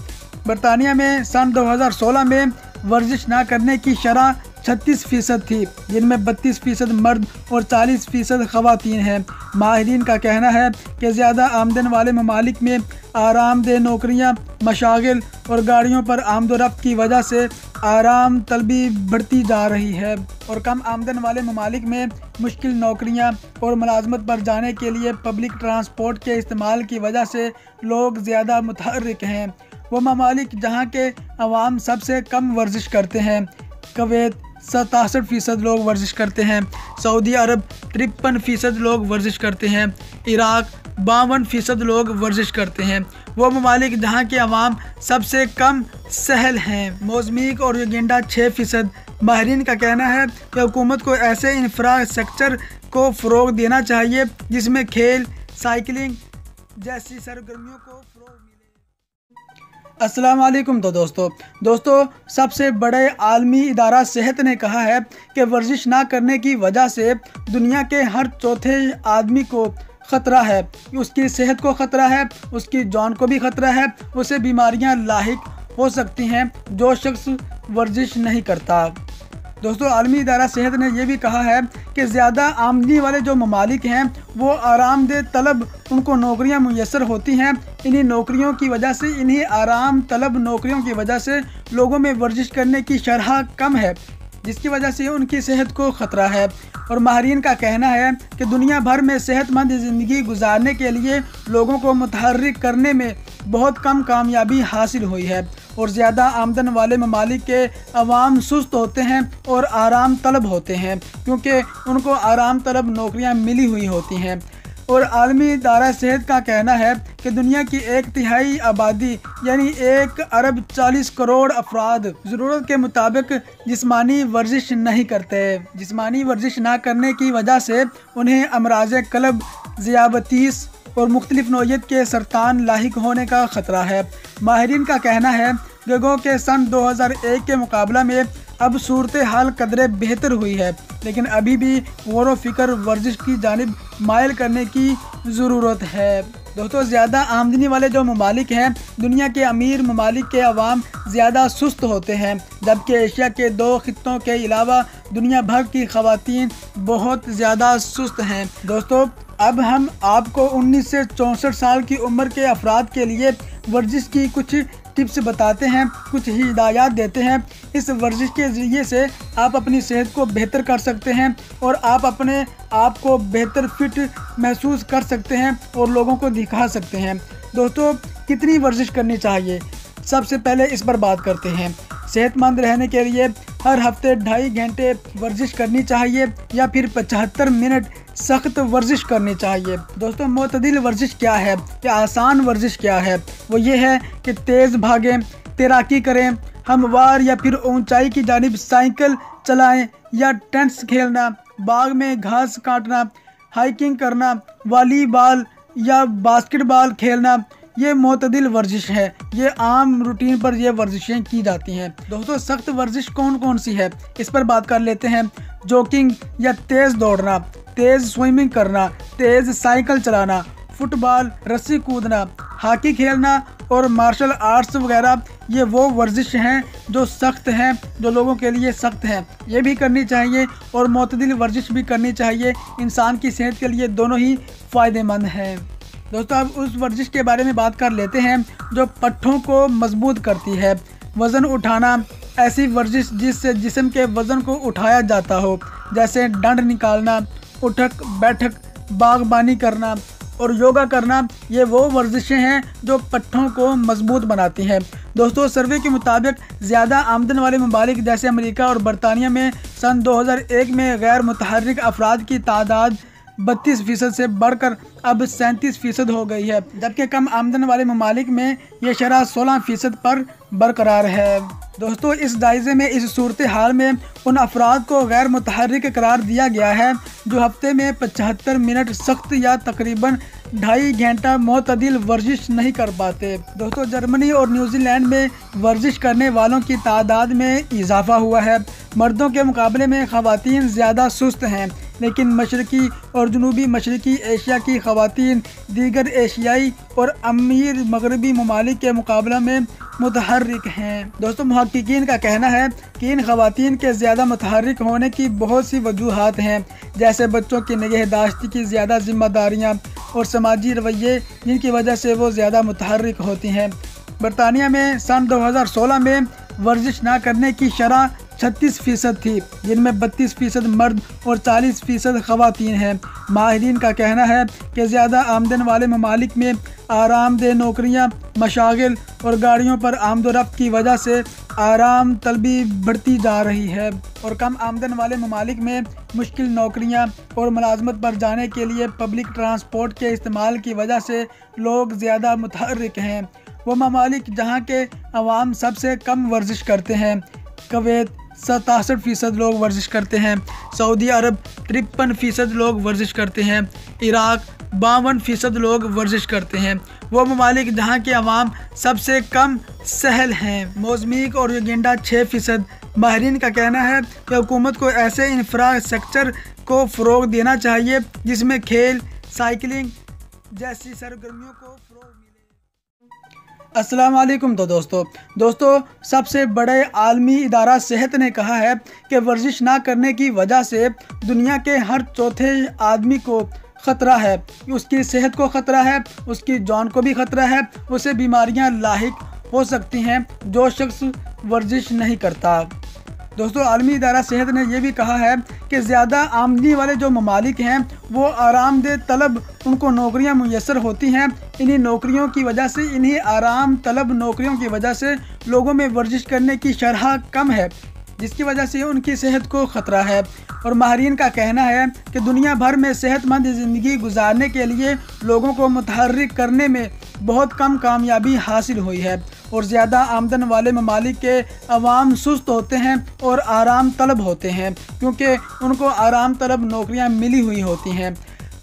बरतानिया में सन 2016 में वर्जिश ना करने की शरह 36% थी, जिनमें 32% मर्द और 40% ख़वातीन हैं। माहिरीन का कहना है कि ज़्यादा आमदन वाले ममालिक में आरामदेह नौकरियां, मशागिल और गाड़ियों पर आमदोरफ्त की वजह से आराम तलबी बढ़ती जा रही है और कम आमदन वाले ममालिक में मुश्किल नौकरियां और मुलाजमत पर जाने के लिए पब्लिक ट्रांसपोर्ट के इस्तेमाल की वजह से लोग ज़्यादा मुतहर्रिक हैं। वो ममालिक जहाँ के अवाम सबसे कम वर्जिश करते हैं, कुवैत 67% लोग वर्जिश करते हैं, सऊदी अरब 53% लोग वर्जिश करते हैं, इराक 52% लोग वर्जिश करते हैं। वो ममालिक जहाँ के अवाम सबसे कम सहल हैं, मोज़म्बिक और युगांडा 6%। माहिरीन का कहना है कि हुकूमत को ऐसे इंफ्रास्ट्रक्चर को फ़रोग़ देना चाहिए जिसमें खेल, साइकिलिंग जैसी सरगर्मियों को फ़रोग़ मिले। अस्सलाम वालेकुम। तो दोस्तों सबसे बड़े आलमी इदारा सेहत ने कहा है कि वर्जिश ना करने की वजह से दुनिया के हर चौथे आदमी को ख़तरा है। उसकी सेहत को ख़तरा है, उसकी जान को भी ख़तरा है, उसे बीमारियां लाहिक हो सकती हैं जो शख्स वर्जिश नहीं करता। दोस्तों आलमी इदारा सेहत ने यह भी कहा है कि ज़्यादा आमदनी वाले जो ममालिक हैं वो आरामदेह तलब उनको नौकरियां मुयसर होती हैं। इन्हीं नौकरियों की वजह से, इन्हीं आराम तलब नौकरियों की वजह से लोगों में वर्जिश करने की शरह कम है, जिसकी वजह से उनकी सेहत को ख़तरा है। और माहिरीन का कहना है कि दुनिया भर में सेहतमंद ज़िंदगी गुजारने के लिए लोगों को मुतहर्रिक करने में बहुत कम कामयाबी हासिल हुई है और ज़्यादा आमदन वाले ममालिक के अवाम सुस्त होते हैं और आराम तलब होते हैं, क्योंकि उनको आराम तलब नौकरियां मिली हुई होती हैं। और आलमी इदारा सेहत का कहना है कि दुनिया की 1/3 आबादी यानी 1 अरब 40 करोड़ अफराद ज़रूरत के मुताबिक जिस्मानी वर्जिश नहीं करते। जिस्मानी वर्जिश ना करने की वजह से उन्हें अमराज़ क़ल्ब, ज़ियाबतीस और मुख्तलिफ नौइयत के सरतान लाहिक होने का ख़तरा है। माहिरीन का कहना है कि गो के सन 2001 के मुकाबला में अब सूरत हाल कदरे बेहतर हुई है, लेकिन अभी भी गौर व फिक्र वर्जिश की जानिब मायल करने की ज़रूरत है। दोस्तों ज़्यादा आमदनी वाले जो ममालिक हैं, दुनिया के अमीर ममालिक के अवाम ज़्यादा सुस्त होते हैं, जबकि एशिया के 2 खित्तों के अलावा दुनिया भर की ख़वातीन बहुत ज़्यादा सुस्त हैं। दोस्तों अब हम आपको 19 से 64 साल की उम्र के अफराद के लिए वर्जिश की कुछ टिप्स बताते हैं, कुछ हिदायत देते हैं। इस वर्जिश के ज़रिए से आप अपनी सेहत को बेहतर कर सकते हैं और आप अपने आप को बेहतर फिट महसूस कर सकते हैं और लोगों को दिखा सकते हैं। दोस्तों, कितनी वर्जिश करनी चाहिए, सबसे पहले इस पर बात करते हैं। सेहतमंद रहने के लिए हर हफ्ते 2.5 घंटे वर्जिश करनी चाहिए या फिर 75 मिनट सख्त वर्जिश करनी चाहिए। दोस्तों, मोतदिल वर्जिश क्या है या आसान वर्जिश क्या है? वो ये है कि तेज़ भागें, तैराकी करें, हमवार या फिर ऊंचाई की जानिब साइकिल चलाएं या टेनिस खेलना, बाग में घास काटना, हाइकिंग करना, वॉलीबॉल या बास्केटबॉल खेलना, ये मोतदिल वर्जिश है। ये आम रूटीन पर ये वर्जिशें की जाती हैं। दोस्तों, सख्त वर्जिश कौन कौन सी है, इस पर बात कर लेते हैं। जॉगिंग या तेज़ दौड़ना, तेज़ स्विमिंग करना, तेज़ साइकिल चलाना, फुटबॉल, रस्सी कूदना, हॉकी खेलना और मार्शल आर्ट्स वगैरह, ये वो वर्जिश हैं जो सख्त हैं, जो लोगों के लिए सख्त हैं। ये भी करनी चाहिए और मोतदिल वर्जिश भी करनी चाहिए। इंसान की सेहत के लिए दोनों ही फ़ायदेमंद हैं। दोस्तों, अब उस वर्जिश के बारे में बात कर लेते हैं जो पट्ठों को मजबूत करती है। वज़न उठाना, ऐसी वर्जिश जिससे जिस्म के वज़न को उठाया जाता हो, जैसे डंड निकालना, उठक बैठक, बागबानी करना और योगा करना, ये वो वर्जिशें हैं जो पट्ठों को मजबूत बनाती हैं। दोस्तों, सर्वे के मुताबिक ज़्यादा आमदन वाले ममालिक जैसे अमेरिका और बरतानिया में सन 2001 में गैर मुतहर्रिक अफराद की तादाद 32% से बढ़कर अब 37% हो गई है, जबकि कम आमदन वाले ममालिक में ये शरह 16% पर बरकरार है। दोस्तों, इस जायज़े में इस सूरत हाल में उन अफराद को गैर मुतहर्रिक करार दिया गया है जो हफ्ते में 75 मिनट सख्त या तकरीबन 2.5 घंटा मोतदिल वर्जिश नहीं कर पाते। दोस्तों, जर्मनी और न्यूजीलैंड में वर्जिश करने वालों की तादाद में इजाफा हुआ है। मर्दों के मुकाबले में ख़वातीन ज़्यादा सुस्त हैं, लेकिन मशरकी और जनूबी मशरकी एशिया की ख़वातीन दीगर एशियाई और अमीर मगरबी ममालिक के मुकाबले में मुतहर्रिक हैं। दोस्तों, मुहक्किकीन का कहना है कि इन ख़वातीन के ज़्यादा मुतहर्रिक होने की बहुत सी वजूहात हैं, जैसे बच्चों की निगहदाश्त की ज़्यादा जिम्मेदारियाँ और समाजी रवैये, जिनकी वजह से वो ज़्यादा मुतहर्रिक होती हैं। बरतानिया में सन 2016 में वर्जिश ना करने की शरह 36% थी, जिनमें 32% मर्द और 40% ख़वातीन हैं। माहिरीन का कहना है कि ज़्यादा आमदन वाले ममालिक में आरामदेह नौकरियां, मशागिल और गाड़ियों पर आमदोरफ्त की वजह से आराम तलबी बढ़ती जा रही है और कम आमदन वाले ममालिक में मुश्किल नौकरियां और मुलाजमत पर जाने के लिए पब्लिक ट्रांसपोर्ट के इस्तेमाल की वजह से लोग ज़्यादा मुतहर्रिक हैं। वो ममालिक जहाँ के अवाम सबसे कम वर्जिश करते हैं, कुवैत 67% लोग वर्जिश करते हैं, सऊदी अरब 53% लोग वर्जिश करते हैं, इराक 52% लोग वर्जिश करते हैं। वो ममालिक जहाँ के अवाम सबसे कम सहल हैं, मोज़म्बिक और युगांडा 6%। माहिरीन का कहना है कि हुकूमत को ऐसे इंफ्रास्ट्रक्चर को फ़रोग़ देना चाहिए जिसमें खेल, साइकिलिंग जैसी सरगर्मियों को फ़रोग़ मिले। अस्सलाम वालेकुम। तो दोस्तों सबसे बड़े आलमी इदारा सेहत ने कहा है कि वर्जिश ना करने की वजह से दुनिया के हर चौथे आदमी को ख़तरा है। उसकी सेहत को ख़तरा है, उसकी जान को भी ख़तरा है, उसे बीमारियां लाहिक हो सकती हैं जो शख्स वर्जिश नहीं करता। दोस्तों, आलमी इदारा सेहत ने यह भी कहा है कि ज़्यादा आमदनी वाले जो ममालिक हैं वो आरामदेह तलब उनको नौकरियां मुयस्सर होती हैं। इन्हीं नौकरियों की वजह से, इन्हीं आराम तलब नौकरियों की वजह से लोगों में वर्जिश करने की शरह कम है, जिसकी वजह से उनकी सेहत को ख़तरा है। और माहिरीन का कहना है कि दुनिया भर में सेहतमंद ज़िंदगी गुजारने के लिए लोगों को मुतहर्रिक करने में बहुत कम कामयाबी हासिल हुई है और ज़्यादा आमदन वाले ममालिक के अवाम सुस्त होते हैं और आराम तलब होते हैं, क्योंकि उनको आराम तलब नौकरियां मिली हुई होती हैं।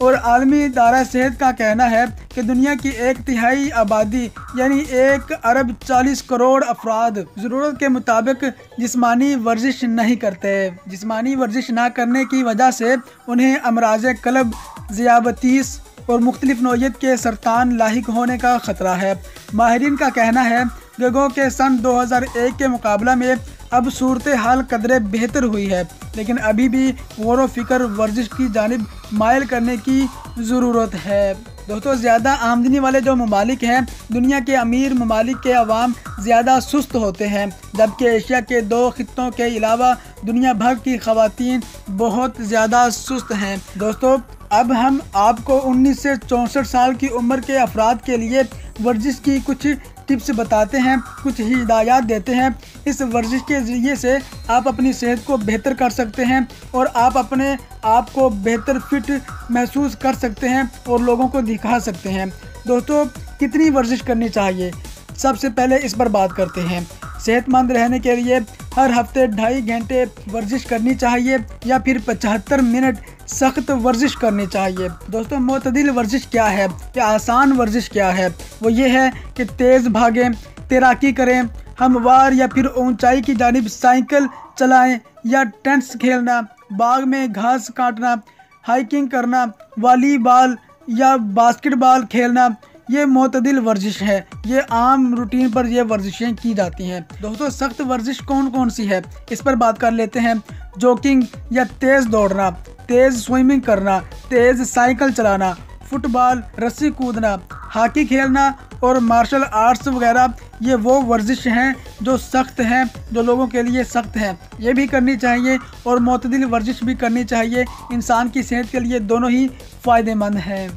और आलमी इदारा सेहत का कहना है कि दुनिया की 1/3 आबादी यानी 1 अरब 40 करोड़ अफराद ज़रूरत के मुताबिक जिस्मानी वर्जिश नहीं करते। जिस्मानी वर्जिश ना करने की वजह से उन्हें अमराज़ क़ल्ब, ज़ियाबतीस और मुख्तलिफ नौइयत के सरतान लाहिक होने का ख़तरा है। माहिरीन का कहना है कि गो के सन 2001 के मुकाबला में अब सूरत हाल कदरे बेहतर हुई है, लेकिन अभी भी गौर व फिक्र वर्जिश की जानिब मायल करने की ज़रूरत है। दोस्तों ज़्यादा आमदनी वाले जो ममालिक हैं, दुनिया के अमीर ममालिक के अवाम ज़्यादा सुस्त होते हैं, जबकि एशिया के 2 खित्तों के अलावा दुनिया भर की ख़वातीन बहुत ज़्यादा सुस्त हैं। दोस्तों अब हम आपको 19 से 64 साल की उम्र के अफराद के लिए वर्जिश की कुछ टिप्स बताते हैं, कुछ ही हिदायत देते हैं। इस वर्जिश के ज़रिए से आप अपनी सेहत को बेहतर कर सकते हैं और आप अपने आप को बेहतर फिट महसूस कर सकते हैं और लोगों को दिखा सकते हैं। दोस्तों कितनी वर्जिश करनी चाहिए, सबसे पहले इस पर बात करते हैं। सेहतमंद रहने के लिए हर हफ्ते 2.5 घंटे वर्जिश करनी चाहिए या फिर 75 मिनट सख्त वर्जिश करनी चाहिए। दोस्तों मोतदिल वर्जिश क्या है या आसान वर्जिश क्या है? वो ये है कि तेज़ भागें, तैराकी करें, हमवार या फिर ऊंचाई की जानिब साइकिल चलाएं या टेनिस खेलना, बाग में घास काटना, हाइकिंग करना, वॉलीबॉल या बास्केटबॉल खेलना, ये मोतदिल वर्जिश है। ये आम रूटीन पर ये वर्जिशें की जाती हैं। दोस्तों सख्त वर्जिश कौन कौन सी है, इस पर बात कर लेते हैं। जॉगिंग या तेज़ दौड़ना, तेज़ स्विमिंग करना, तेज़ साइकिल चलाना, फुटबॉल, रस्सी कूदना, हॉकी खेलना और मार्शल आर्ट्स वगैरह, ये वो वर्जिश हैं जो सख्त हैं, जो लोगों के लिए सख्त हैं। ये भी करनी चाहिए और मोतदिल वर्जिश भी करनी चाहिए। इंसान की सेहत के लिए दोनों ही फ़ायदेमंद हैं।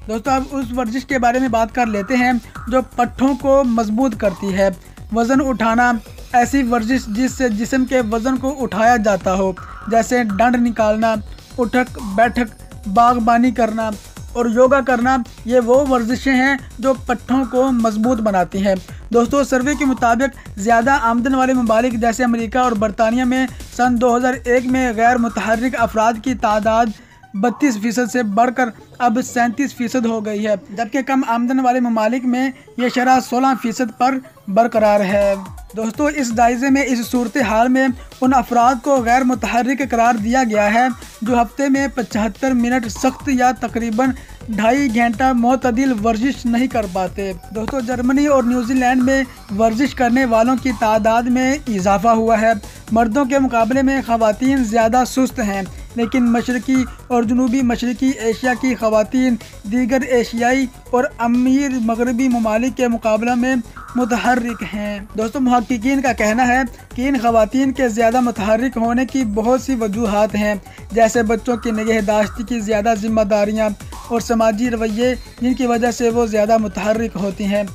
दोस्तों अब उस वर्जिश के बारे में बात कर लेते हैं जो पट्ठों को मजबूत करती है। वज़न उठाना, ऐसी वर्जिश जिससे जिस्म के वज़न को उठाया जाता हो, जैसे डंड निकालना, उठक बैठक, बागबानी करना और योगा करना, ये वो वर्जिशें हैं जो पट्ठों को मजबूत बनाती हैं। दोस्तों सर्वे के मुताबिक ज़्यादा आमदन वाले ममालिक जैसे अमेरिका और बरतानिया में सन 2001 में गैर मुतहर्रिक अफराद की तादाद 32% से बढ़कर अब 37% हो गई है, जबकि कम आमदन वाले ममालिक में ये शरह 16% पर बरकरार है। दोस्तों इस जायज़े में इस सूरत हाल में उन अफराद को गैर मुतहर्रिक करार दिया गया है जो हफ्ते में 75 मिनट सख्त या तकरीबन 2.5 घंटा मोतदिल वर्जिश नहीं कर पाते। दोस्तों जर्मनी और न्यूजीलैंड में वर्जिश करने वालों की तादाद में इजाफा हुआ है। मर्दों के मुकाबले में ख़वातीन ज़्यादा सुस्त हैं, लेकिन मशरक़ी और जनूबी मशरक़ी एशिया की ख़वातीन दीगर एशियाई और अमीर मगरबी ममालिक के मुकाबले में मुतहर्रिक हैं। दोस्तों मुहक्किकीन का कहना है कि इन ख़वातीन के ज़्यादा मुतहर्रिक होने की बहुत सी वजूहात हैं, जैसे बच्चों की निगहदाश्ती की ज़्यादा जिम्मेदारियाँ और समाजी रवैये, जिनकी वजह से वो ज़्यादा मुतहर्रिक होती हैं।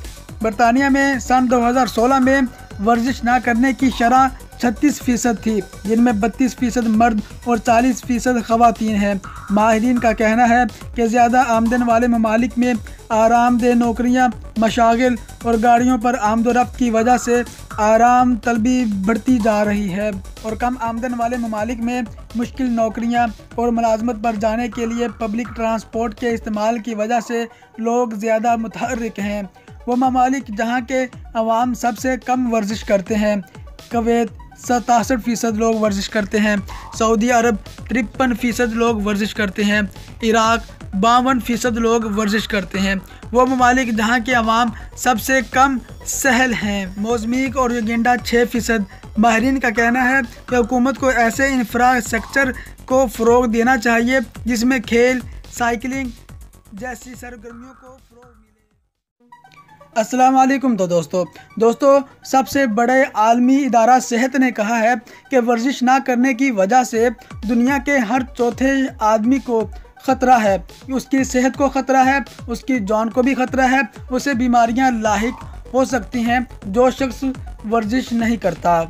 बरतानिया में सन 2016 में वर्जिश ना करने की शरह 36% थी, जिनमें 32% मर्द और 40% ख़वातीन हैं। माहिरीन का कहना है कि ज़्यादा आमदन वाले ममालिक में आरामदेह नौकरियां, मशागिल और गाड़ियों पर आमदोरफ्त की वजह से आराम तलबी बढ़ती जा रही है और कम आमदन वाले ममालिक में मुश्किल नौकरियां और मुलाजमत पर जाने के लिए पब्लिक ट्रांसपोर्ट के इस्तेमाल की वजह से लोग ज़्यादा मुतहर्रिक हैं। वो ममालिक जहाँ के अवाम सबसे कम वर्जिश करते हैं, कुवैत 67% लोग वर्जिश करते हैं, सऊदी अरब 53% लोग वर्जिश करते हैं, इराक 52% लोग वर्जिश करते हैं। वो ममालिक जहाँ के अवाम सबसे कम सहल हैं, मोज़म्बिक और युगांडा 6%। माहिरीन का कहना है कि हुकूमत को ऐसे इंफ्रास्ट्रक्चर को फ़रोग़ देना चाहिए जिसमें खेल, साइकिलिंग जैसी सरगर्मियों को फ़रोग़ मिले। अस्सलाम वालेकुम। तो दोस्तों सबसे बड़े आलमी इदारा सेहत ने कहा है कि वर्जिश ना करने की वजह से दुनिया के हर चौथे आदमी को ख़तरा है। उसकी सेहत को ख़तरा है, उसकी जान को भी ख़तरा है, उसे बीमारियां लाहिक हो सकती हैं जो शख्स वर्जिश नहीं करता।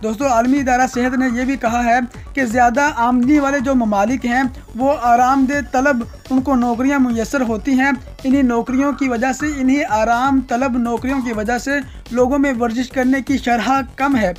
दोस्तों आलमी इदारा सेहत ने यह भी कहा है कि ज़्यादा आमदनी वाले जो ममालिक हैं वो आरामदेह तलब उनको नौकरियां मुयसर होती हैं। इन्हीं नौकरियों की वजह से, इन्हीं आराम तलब नौकरियों की वजह से लोगों में वर्जिश करने की शरह कम है,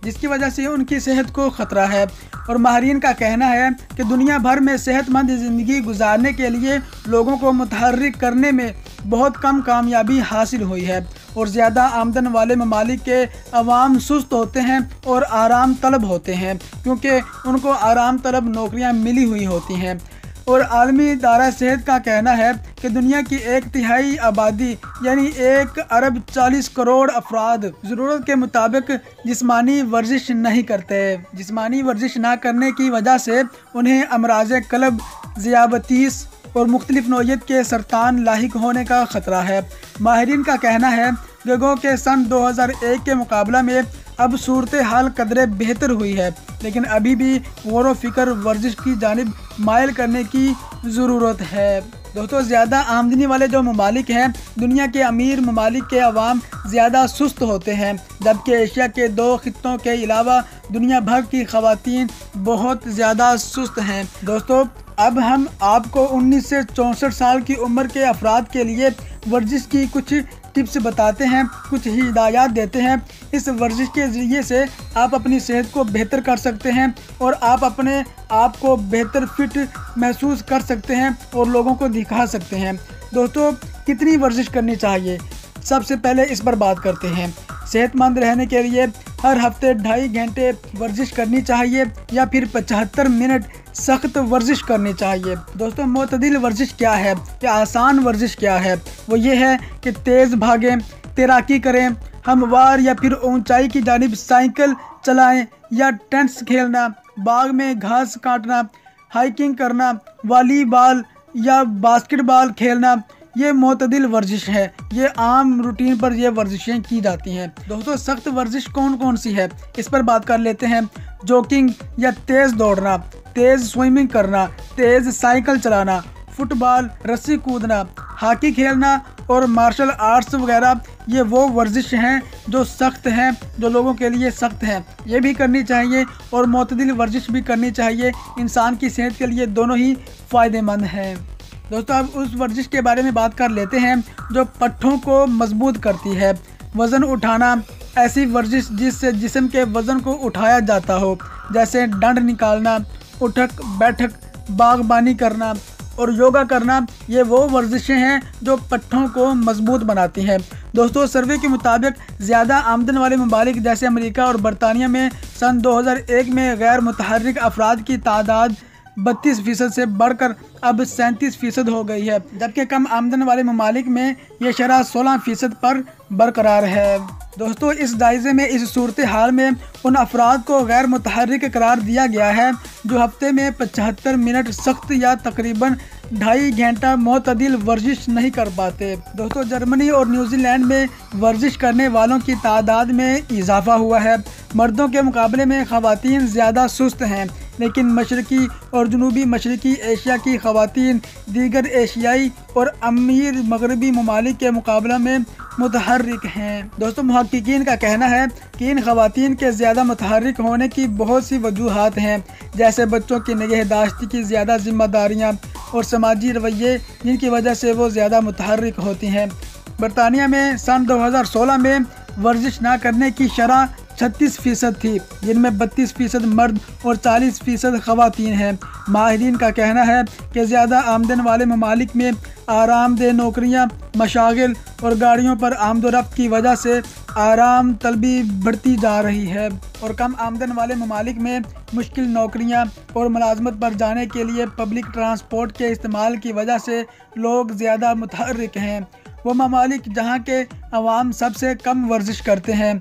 जिसकी वजह से उनकी सेहत को ख़तरा है। और माहिरीन का कहना है कि दुनिया भर में सेहतमंद ज़िंदगी गुजारने के लिए लोगों को मुतहर्रिक करने में बहुत कम कामयाबी हासिल हुई है और ज़्यादा आमदन वाले ममालिक के अवाम सुस्त होते हैं और आराम तलब होते हैं, क्योंकि उनको आराम तलब नौकरियां मिली हुई होती हैं। और आलमी इदारा सेहत का कहना है कि दुनिया की 1/3 आबादी यानी 1 अरब 40 करोड़ अफराद ज़रूरत के मुताबिक जिस्मानी वर्जिश नहीं करते। जिस्मानी वर्जिश ना करने की वजह से उन्हें अमराज़ क़ल्ब, ज़ियाबतीस और मुख्तलिफ नौइयत के सरतान लाहिक होने का ख़तरा है। माहिरीन का कहना है कि गो के सन 2001 के मुकाबला में अब सूरत हाल कदरे बेहतर हुई है, लेकिन अभी भी गौर व फिक्र वर्जिश की जानिब मायल करने की ज़रूरत है। दोस्तों, ज़्यादा आमदनी वाले जो ममालिक हैं, दुनिया के अमीर ममालिक के अवाम ज़्यादा सुस्त होते हैं, जबकि एशिया के 2 खित्तों के अलावा दुनिया भर की ख़वातीन बहुत ज़्यादा सुस्त हैं। दोस्तों, अब हम आपको 19 से 64 साल की उम्र के अफराद के लिए वर्जिश की कुछ टिप्स बताते हैं, कुछ हिदायत देते हैं। इस वर्जिश के ज़रिए से आप अपनी सेहत को बेहतर कर सकते हैं और आप अपने आप को बेहतर फिट महसूस कर सकते हैं और लोगों को दिखा सकते हैं। दोस्तों, कितनी वर्जिश करनी चाहिए, सबसे पहले इस पर बात करते हैं। सेहतमंद रहने के लिए हर हफ्ते 2.5 घंटे वर्जिश करनी चाहिए या फिर 75 मिनट सख्त वर्जिश करनी चाहिए। दोस्तों, मोतदिल वर्जिश क्या है या आसान वर्जिश क्या है? वो ये है कि तेज़ भागें, तैराकी करें, हमवार या फिर ऊंचाई की जानिब साइकिल चलाएं या टेनिस खेलना, बाग में घास काटना, हाइकिंग करना, वॉलीबॉल या बास्केटबॉल खेलना, ये मोतदिल वर्जिश है। ये आम रूटीन पर ये वर्जिशें की जाती हैं। दोस्तों, सख्त वर्जिश कौन कौन सी है, इस पर बात कर लेते हैं। जॉगिंग या तेज़ दौड़ना, तेज़ स्विमिंग करना, तेज़ साइकिल चलाना, फुटबॉल, रस्सी कूदना, हॉकी खेलना और मार्शल आर्ट्स वगैरह, ये वो वर्जिश हैं जो सख्त हैं, जो लोगों के लिए सख्त हैं। ये भी करनी चाहिए और मोतदिल वर्जिश भी करनी चाहिए। इंसान की सेहत के लिए दोनों ही फ़ायदेमंद हैं। दोस्तों, अब उस वर्जिश के बारे में बात कर लेते हैं जो पट्ठों को मजबूत करती है। वज़न उठाना, ऐसी वर्जिश जिससे जिस्म के वज़न को उठाया जाता हो, जैसे डंड निकालना, उठक बैठक, बागबानी करना और योगा करना, ये वो वर्जिशें हैं जो पट्ठों को मजबूत बनाती हैं। दोस्तों, सर्वे के मुताबिक ज़्यादा आमदन वाले ममालिक जैसे अमेरिका और बरतानिया में सन 2001 में गैर मुतहर्रिक अफराद की तादाद 32% से बढ़कर अब 37% हो गई है, जबकि कम आमदन वाले ममालिक में ये शरह 16% पर बरकरार है। दोस्तों, इस जायज़े में इस सूरत हाल में उन अफराद को गैर मुतहर्रिक करार दिया गया है जो हफ्ते में 75 मिनट सख्त या तकरीबन 2.5 घंटा मोतदिल वर्जिश नहीं कर पाते। दोस्तों, जर्मनी और न्यूजीलैंड में वर्जिश करने वालों की तादाद में इजाफा हुआ है। मर्दों के मुकाबले में ख़वातीन ज़्यादा सुस्त हैं, लेकिन मशरक़ी और जनूबी मशरक़ी एशिया की ख़वातीन दीगर एशियाई और अमीर मगरबी ममालिक के मुकाबले में मुतहर्रिक हैं। दोस्तों, मुहक्किकीन का कहना है कि इन ख़वातीन के ज़्यादा मुतहर्रिक होने की बहुत सी वजूहात हैं, जैसे बच्चों की निगहदाश्त की ज़्यादा जिम्मेदारियाँ और समाजी रवैये, जिनकी वजह से वो ज़्यादा मुतहर्रिक होती हैं। बरतानिया में सन 2016 में वर्जिश ना करने की शरह 36% थी, जिनमें 32% मर्द और 40% ख़वातीन हैं। माहिरीन का कहना है कि ज़्यादा आमदन वाले ममालिक में आरामदेह नौकरियां, मशागिल और गाड़ियों पर आमदोरफ्त की वजह से आराम तलबी बढ़ती जा रही है और कम आमदन वाले ममालिक में मुश्किल नौकरियां और मुलाजमत पर जाने के लिए पब्लिक ट्रांसपोर्ट के इस्तेमाल की वजह से लोग ज़्यादा मुतहर्रिक हैं। वो ममालिक जहाँ के अवाम सबसे कम वर्जिश करते हैं,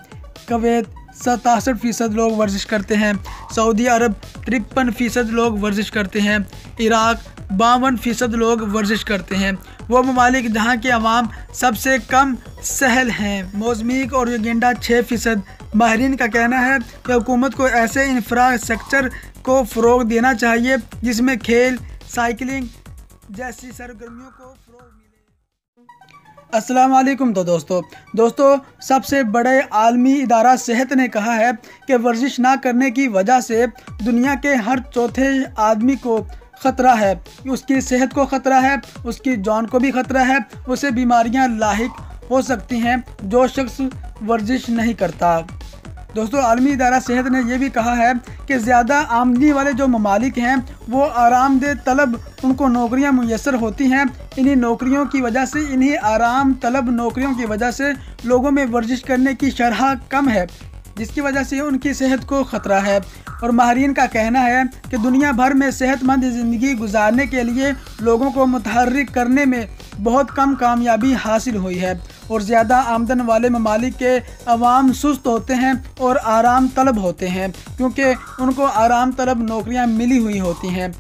कुवैत 67% लोग वर्जिश करते हैं, सऊदी अरब 53% लोग वर्जिश करते हैं, इराक 52% लोग वर्जिश करते हैं। वो ममालिक जहाँ के अवाम सबसे कम सहल हैं, मोज़म्बिक और युगांडा 6%। माहिरीन का कहना है कि हुकूमत को ऐसे इंफ्रास्ट्रक्चर को फ़रोग देना चाहिए जिसमें खेल, साइकिलिंग जैसी सरगर्मियों को फ़रोग मिले। अस्सलाम वालेकुम। तो दोस्तों सबसे बड़े आलमी इदारा सेहत ने कहा है कि वर्जिश ना करने की वजह से दुनिया के हर चौथे आदमी को ख़तरा है। उसकी सेहत को ख़तरा है, उसकी जान को भी ख़तरा है, उसे बीमारियां लाहिक हो सकती हैं जो शख्स वर्जिश नहीं करता। दोस्तों, आलमी इदारा सेहत ने यह भी कहा है कि ज़्यादा आमदनी वाले जो ममालिक हैं वो आरामदेह तलब उनको नौकरियां मुयस्सर होती हैं। इन्हीं नौकरियों की वजह से, इन्हीं आराम तलब नौकरियों की वजह से लोगों में वर्जिश करने की शरह कम है, जिसकी वजह से उनकी सेहत को ख़तरा है। और माहिरीन का कहना है कि दुनिया भर में सेहतमंद ज़िंदगी गुजारने के लिए लोगों को मुतहर्रिक करने में बहुत कम कामयाबी हासिल हुई है और ज़्यादा आमदन वाले ममालिक के अवाम सुस्त होते हैं और आराम तलब होते हैं, क्योंकि उनको आराम तलब नौकरियां मिली हुई होती हैं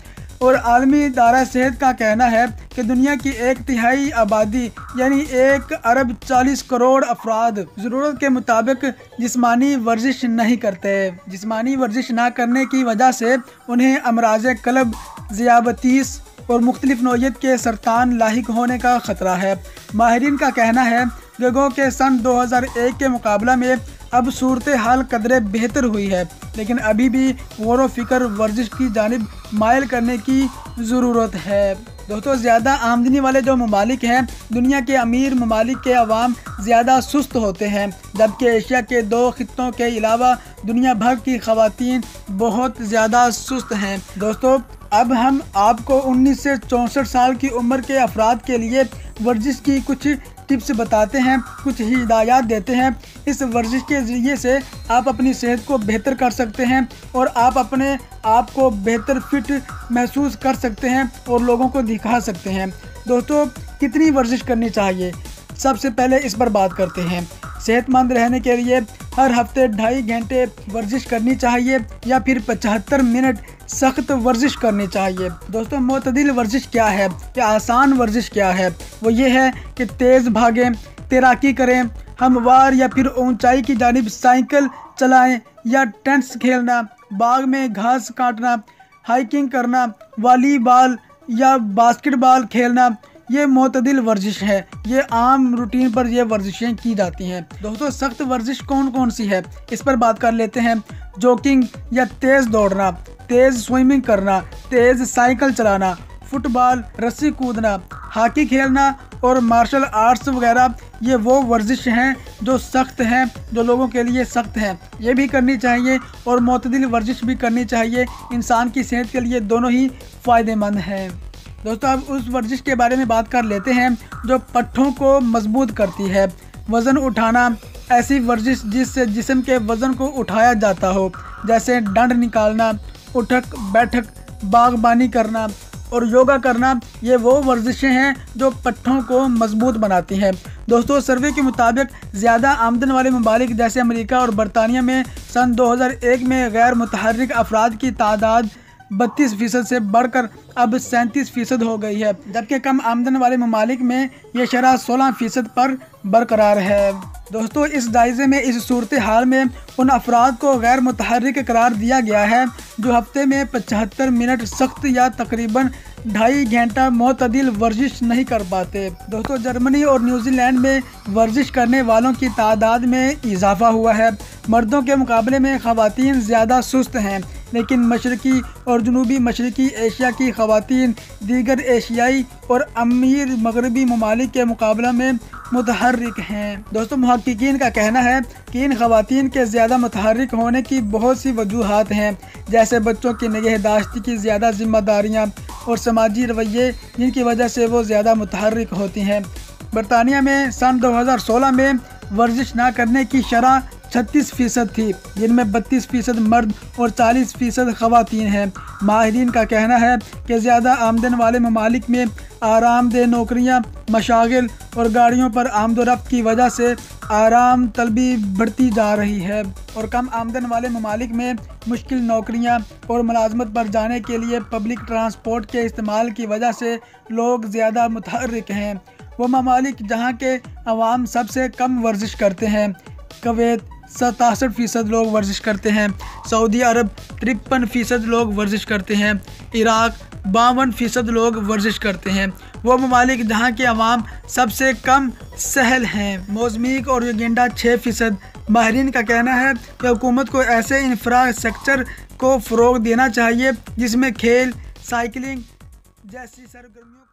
और आलमी इदारा सेहत का कहना है कि दुनिया की 1/3 आबादी यानी 1 अरब 40 करोड़ अफराद ज़रूरत के मुताबिक जिस्मानी वर्जिश नहीं करते। जिस्मानी वर्जिश ना करने की वजह से उन्हें अमराज कल्ब, ज़ियाबतीस और मुख्तलिफ नौइयत के सरतान लाहिक होने का ख़तरा है। माहिरीन का कहना है कि गो के सन 2001 के मुकाबला में अब सूरत हाल कदरे बेहतर हुई है, लेकिन अभी भी गौर व फिक्र वर्जिश की जानिब मायल करने की ज़रूरत है। दोस्तों, ज़्यादा आमदनी वाले जो ममालिक हैं, दुनिया के अमीर ममालिक के अवाम ज़्यादा सुस्त होते हैं, जबकि एशिया के 2 खित्तों के अलावा दुनिया भर की ख़वातीन बहुत ज़्यादा सुस्त हैं। दोस्तों, अब हम आपको 19 से 64 साल की उम्र के अफराद के लिए वर्जिश की कुछ टिप्स बताते हैं, कुछ ही हिदायत देते हैं। इस वर्जिश के ज़रिए से आप अपनी सेहत को बेहतर कर सकते हैं और आप अपने आप को बेहतर फिट महसूस कर सकते हैं और लोगों को दिखा सकते हैं। दोस्तों, कितनी वर्जिश करनी चाहिए, सबसे पहले इस पर बात करते हैं। सेहतमंद रहने के लिए हर हफ्ते 2.5 घंटे वर्जिश करनी चाहिए या फिर 75 मिनट सख्त वर्जिश करनी चाहिए। दोस्तों, मोतदिल वर्जिश क्या है या आसान वर्जिश क्या है? वो ये है कि तेज़ भागें, तैराकी करें, हमवार या फिर ऊंचाई की जानिब साइकिल चलाएं या टेनिस खेलना, बाग में घास काटना, हाइकिंग करना, वॉलीबॉल या बास्केटबॉल खेलना, ये मोतदिल वर्जिश है। ये आम रूटीन पर ये वर्जिशें की जाती हैं। दोस्तों, सख्त वर्जिश कौन कौन सी है, इस पर बात कर लेते हैं। जॉगिंग या तेज़ दौड़ना, तेज़ स्विमिंग करना, तेज़ साइकिल चलाना, फुटबॉल, रस्सी कूदना, हॉकी खेलना और मार्शल आर्ट्स वगैरह, ये वो वर्जिश हैं जो सख्त हैं, जो लोगों के लिए सख्त हैं। ये भी करनी चाहिए और मोतदिल वर्जिश भी करनी चाहिए। इंसान की सेहत के लिए दोनों ही फ़ायदेमंद हैं। दोस्तों, अब उस वर्जिश के बारे में बात कर लेते हैं जो पट्ठों को मजबूत करती है। वज़न उठाना, ऐसी वर्जिश जिससे जिस्म के वज़न को उठाया जाता हो, जैसे डंड निकालना, उठक बैठक, बागबानी करना और योगा करना, ये वो वर्जिशें हैं जो पट्ठों को मजबूत बनाती हैं। दोस्तों, सर्वे के मुताबिक ज़्यादा आमदन वाले ममालिक जैसे अमेरिका और बरतानिया में सन 2001 में गैर मुतहर्रिक अफराद की तादाद 32% से बढ़कर अब 37% हो गई है, जबकि कम आमदन वाले ममालिक में ये शरह 16% पर बरकरार है। दोस्तों, इस जायज़े में इस सूरत हाल में उन अफराद को गैर मुतहर्रिक करार दिया गया है जो हफ्ते में 75 मिनट सख्त या तकरीबन 2.5 घंटा मोतदिल वर्जिश नहीं कर पाते। दोस्तों, जर्मनी और न्यूजीलैंड में वर्जिश करने वालों की तादाद में इजाफा हुआ है। मर्दों के मुकाबले में ख़वातीन ज़्यादा सुस्त हैं, लेकिन मशरक़ी और जनूबी मशरक़ी एशिया की ख़वातीन दीगर एशियाई और अमीर मगरबी ममालिक के मुकाबले में मुतहर्रिक हैं। दोस्तों, मुहक्किकीन का कहना है कि इन ख़वातीन के ज़्यादा मुतहर्रिक होने की बहुत सी वजूहात हैं, जैसे बच्चों की निगहदाश्त की ज़्यादा जिम्मेदारियाँ और समाजी रवैये, जिनकी वजह से वो ज़्यादा मुतहर्रिक होती हैं। बरतानिया में सन 2016 में वर्जिश ना करने की शरह 36% थी, जिनमें 32% मर्द और 40% ख़वातीन हैं। माहिरीन का कहना है कि ज़्यादा आमदन वाले ममालिक में आरामदेह नौकरियां, मशागिल और गाड़ियों पर आमदोरफ्त की वजह से आराम तलबी बढ़ती जा रही है और कम आमदन वाले ममालिक में मुश्किल नौकरियां और मुलाजमत पर जाने के लिए पब्लिक ट्रांसपोर्ट के इस्तेमाल की वजह से लोग ज़्यादा मुतहर्रिक हैं। वो ममालिक जहाँ के अवाम सबसे कम वर्जिश करते हैं, कुवैत 67% लोग वर्जिश करते हैं, सऊदी अरब 53% लोग वर्जिश करते हैं, इराक 52% लोग वर्जिश करते हैं। वो ममालिक जहाँ के अवाम सबसे कम सहल हैं, मोज़म्बिक और युगांडा 6%। माहिरीन का कहना है कि हुकूमत को ऐसे इंफ्रास्ट्रक्चर को फ़रोग़ देना चाहिए जिसमें खेल, साइकिलिंग जैसी सरगर्मियों